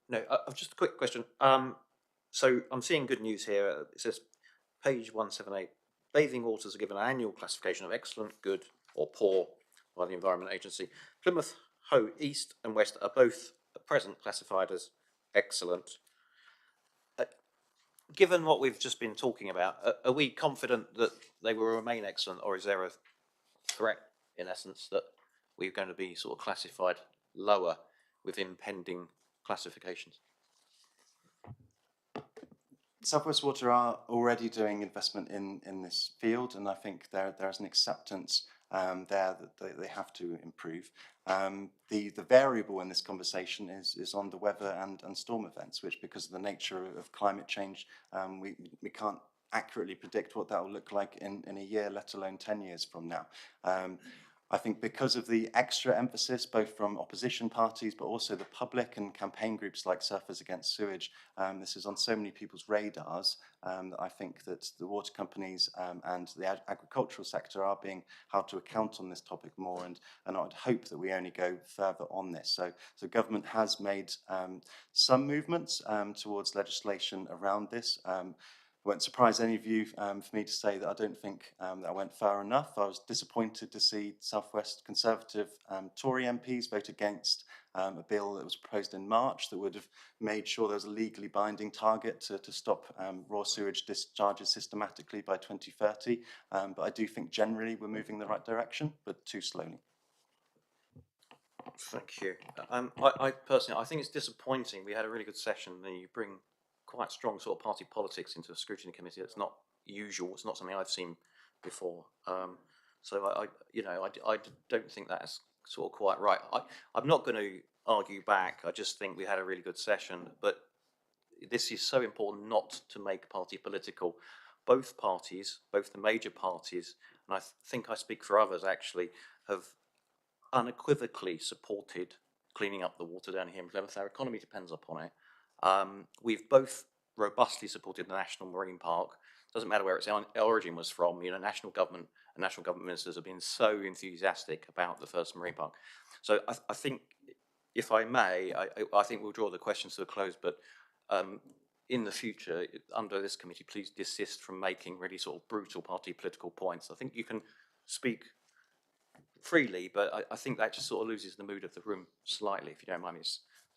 No, just a quick question. So I'm seeing good news here. It says page 178, bathing waters are given an annual classification of excellent, good or poor by the Environment Agency. Plymouth, Hoe, East and West are both at present classified as excellent. Given what we've just been talking about, are we confident that they will remain excellent, or is there a threat, in essence, that we're going to be sort of classified lower with impending classifications? South West Water are already doing investment in this field, and I think there's an acceptance there that they have to improve. The variable in this conversation is on the weather and storm events, which, because of the nature of climate change, we can't accurately predict what that will look like in a year, let alone 10 years from now. I think because of the extra emphasis, both from opposition parties, but also the public and campaign groups like Surfers Against Sewage, this is on so many people's radars, that I think that the water companies and the agricultural sector are being held to account on this topic more, and I would hope that we only go further on this. So government has made some movements towards legislation around this. It won't surprise any of you for me to say that I don't think that I went far enough. I was disappointed to see South West Conservative Tory MPs vote against a bill that was proposed in March that would have made sure there was a legally binding target to stop raw sewage discharges systematically by 2030. But I do think generally we're moving in the right direction, but too slowly. Thank you. I personally, I think it's disappointing. We had a really good session, and you bring quite strong sort of party politics into a scrutiny committee. It's not usual. It's not something I've seen before. So I don't think that's sort of quite right. I'm not going to argue back. I just think we had a really good session, but this is so important not to make party political. Both parties, both the major parties, and I think I speak for others actually, have unequivocally supported cleaning up the water down here in Plymouth. Our economy depends upon it. We've both robustly supported the National Marine Park. Doesn't matter where its origin was from. You know, national government and national government ministers have been so enthusiastic about the first marine park. So I think, if I may, I think we'll draw the questions to a close. But in the future, under this committee, please desist from making really sort of brutal party political points. I think you can speak freely, but I think that just sort of loses the mood of the room slightly, if you don't mind me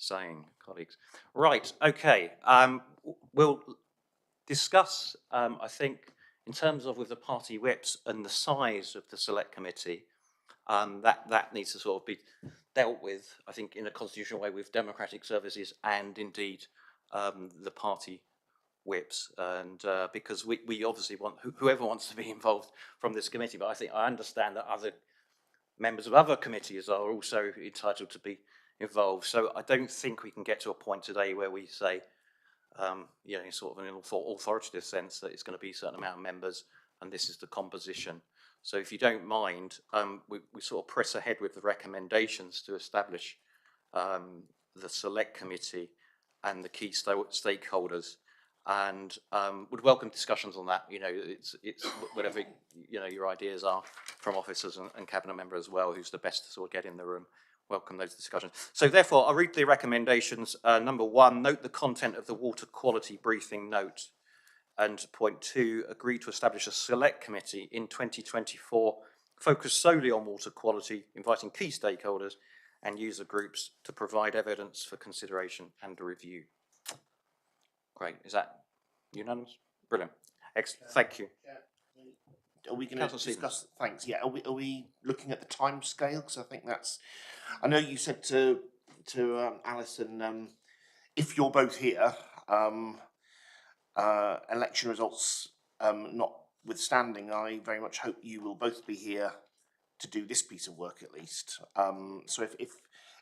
saying, colleagues. Right, okay. We'll discuss, I think, in terms of with the party whips and the size of the select committee, That needs to sort of be dealt with, I think, in a constitutional way with democratic services and indeed the party whips, and because we obviously want whoever wants to be involved from this committee, but I understand that other members of other committees are also entitled to be involved. So I don't think we can get to a point today where we say, in sort of an authoritative sense, that it's going to be a certain amount of members and this is the composition. So if you don't mind, we sort of press ahead with the recommendations to establish the select committee and the key stakeholders, and would welcome discussions on that. It's whatever your ideas are from officers and cabinet members as well, who's the best to sort of get in the room. Welcome those discussions. So therefore, I'll read the recommendations. Number 1, note the content of the water quality briefing note. And point 2, agree to establish a select committee in 2024 focused solely on water quality, inviting key stakeholders and user groups to provide evidence for consideration and review. Great. Is that unanimous? Brilliant. Excellent. Thank you. Are we going to discuss? Thanks. Yeah. Are we looking at the time scale? Because I think that's. I know you said to Alison, if you're both here, election results notwithstanding, I very much hope you will both be here to do this piece of work at least. So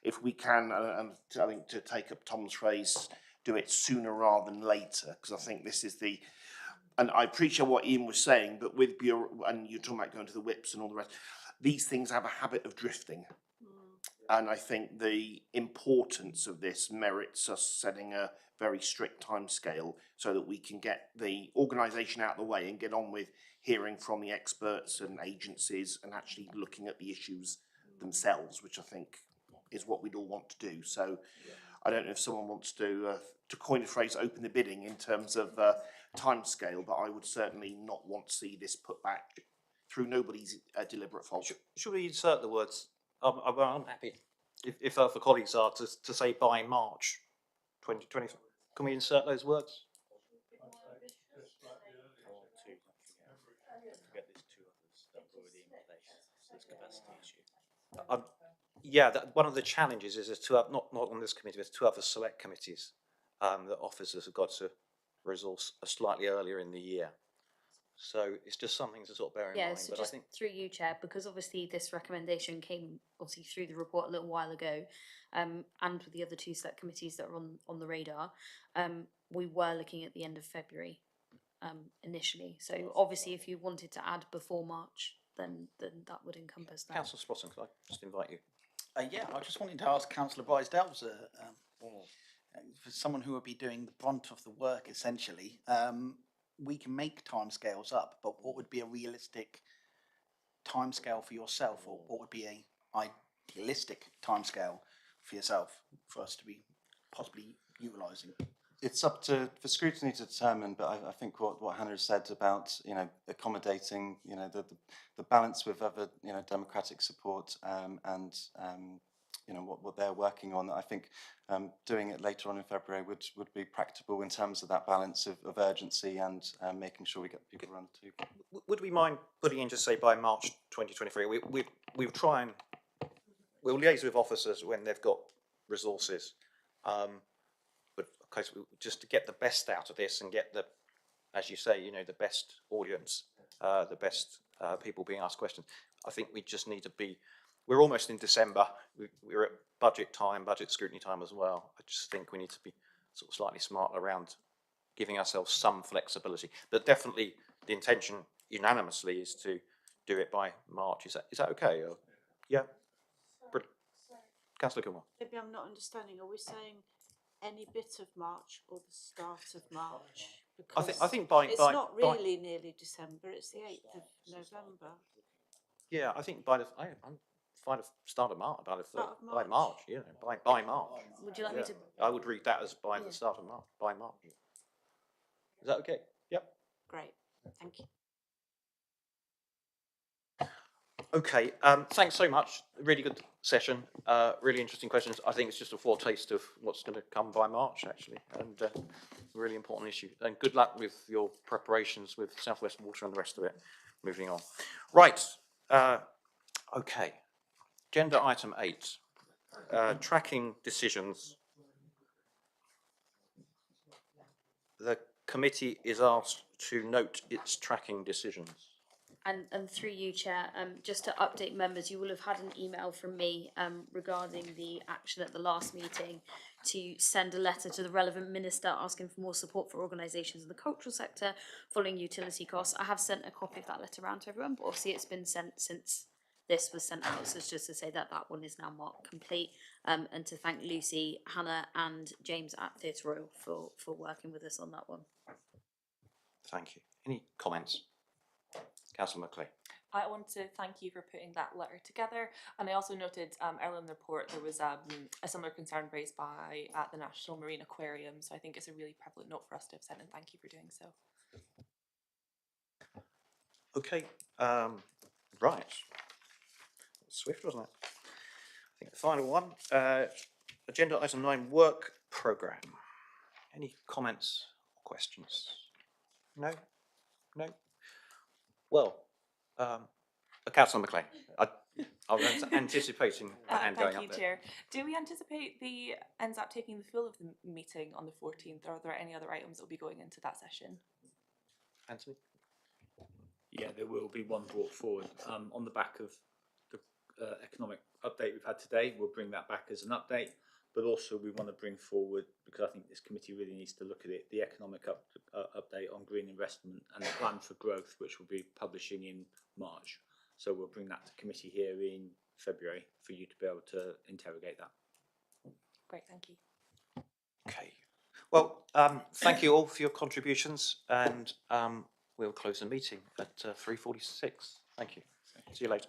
if we can, and I think to take up Tom's phrase, do it sooner rather than later, because I think this is the. And I appreciate what Ian was saying, but with and you're talking about going to the whips and all the rest, these things have a habit of drifting. And I think the importance of this merits us setting a very strict timescale so that we can get the organisation out of the way and get on with hearing from the experts and agencies and actually looking at the issues themselves, which I think is what we'd all want to do. So I don't know if someone wants to coin a phrase, open the bidding in terms of timescale, but I would certainly not want to see this put back through nobody's deliberate fault. Should we insert the words? I'm happy if other colleagues are to say by March 2020. Can we insert those words? Yeah, one of the challenges is there's not on this committee, there's 2 other select committees that officers have got to resource slightly earlier in the year. So it's just something to sort of bear in mind. So but just I think through you, Chair, because obviously this recommendation came obviously through the report a little while ago, and with the other 2 select committees that are on the radar, we were looking at the end of February initially. So obviously, if you wanted to add before March, then that would encompass that. Councillor Sprotton, could I just invite you? Yeah, I just wanted to ask Councillor Bryce-Delves, for someone who would be doing the brunt of the work, essentially, we can make timescales up, but what would be a realistic timescale for yourself, or what would be a idealistic timescale for yourself for us to be possibly utilising? It's up for scrutiny to determine, but I think what Hannah has said about accommodating the balance with other democratic support and what they're working on. I think doing it later on in February would be practicable in terms of that balance of urgency and making sure we get people around too. Would we mind putting in just say by March 2023? We'll try and we'll liaise with officers when they've got resources. But of course, just to get the best out of this and get as you say, the best audience, the best people being asked questions. I think we just need to be. We're almost in December. We're at budget time, budget scrutiny time as well. I just think we need to be sort of slightly smart around giving ourselves some flexibility. But definitely, the intention unanimously is to do it by March. Is that okay? Or, yeah. Brilliant. Councillor Gilmore. Maybe I'm not understanding. Are we saying any bit of March or the start of March? Because I think by it's not really nearly December. It's the 8th of November. Yeah, I think I'm fine. Start of March. By March. Yeah, by March. Would you like me to? I would read that as by the start of March. By March. Is that okay? Yep. Great. Thank you. Okay, thanks so much. Really good session. Really interesting questions. I think it's just a foretaste of what's going to come by March, actually, and really important issue. And good luck with your preparations with South West Water and the rest of it. Moving on. Right. Okay. Agenda item 8, tracking decisions. The committee is asked to note its tracking decisions. And through you, Chair, just to update members, you will have had an email from me regarding the action at the last meeting to send a letter to the relevant minister asking for more support for organisations in the cultural sector following utility costs. I have sent a copy of that letter around to everyone, but obviously it's been sent since this was sent out, so it's just to say that that one is now marked complete, and to thank Lucy, Hannah and James at Theatre Royal for working with us on that one. Thank you. Any comments? Councillor Macleay. I want to thank you for putting that letter together, and I also noted earlier in the report there was a similar concern raised by the National Marine Aquarium, so I think it's a really prevalent note for us to have sent, and thank you for doing so. Okay, right. Swift, wasn't it? I think the final one, agenda item 9, work programme. Any comments or questions? No? No? Well, Councillor Macleay, I was anticipating a hand going up there. Thank you, Chair. Do we anticipate the NZAP taking the full of the meeting on the 14th, or are there any other items that will be going into that session? Anthony? Yeah, there will be one brought forward on the back of the economic update we've had today. We'll bring that back as an update, but also we want to bring forward, because I think this committee really needs to look at it, the economic update on green investment and the plan for growth, which we'll be publishing in March. So we'll bring that to committee here in February for you to be able to interrogate that. Great, thank you. Okay. Well, thank you all for your contributions, and we'll close the meeting at 3:46. Thank you. See you later.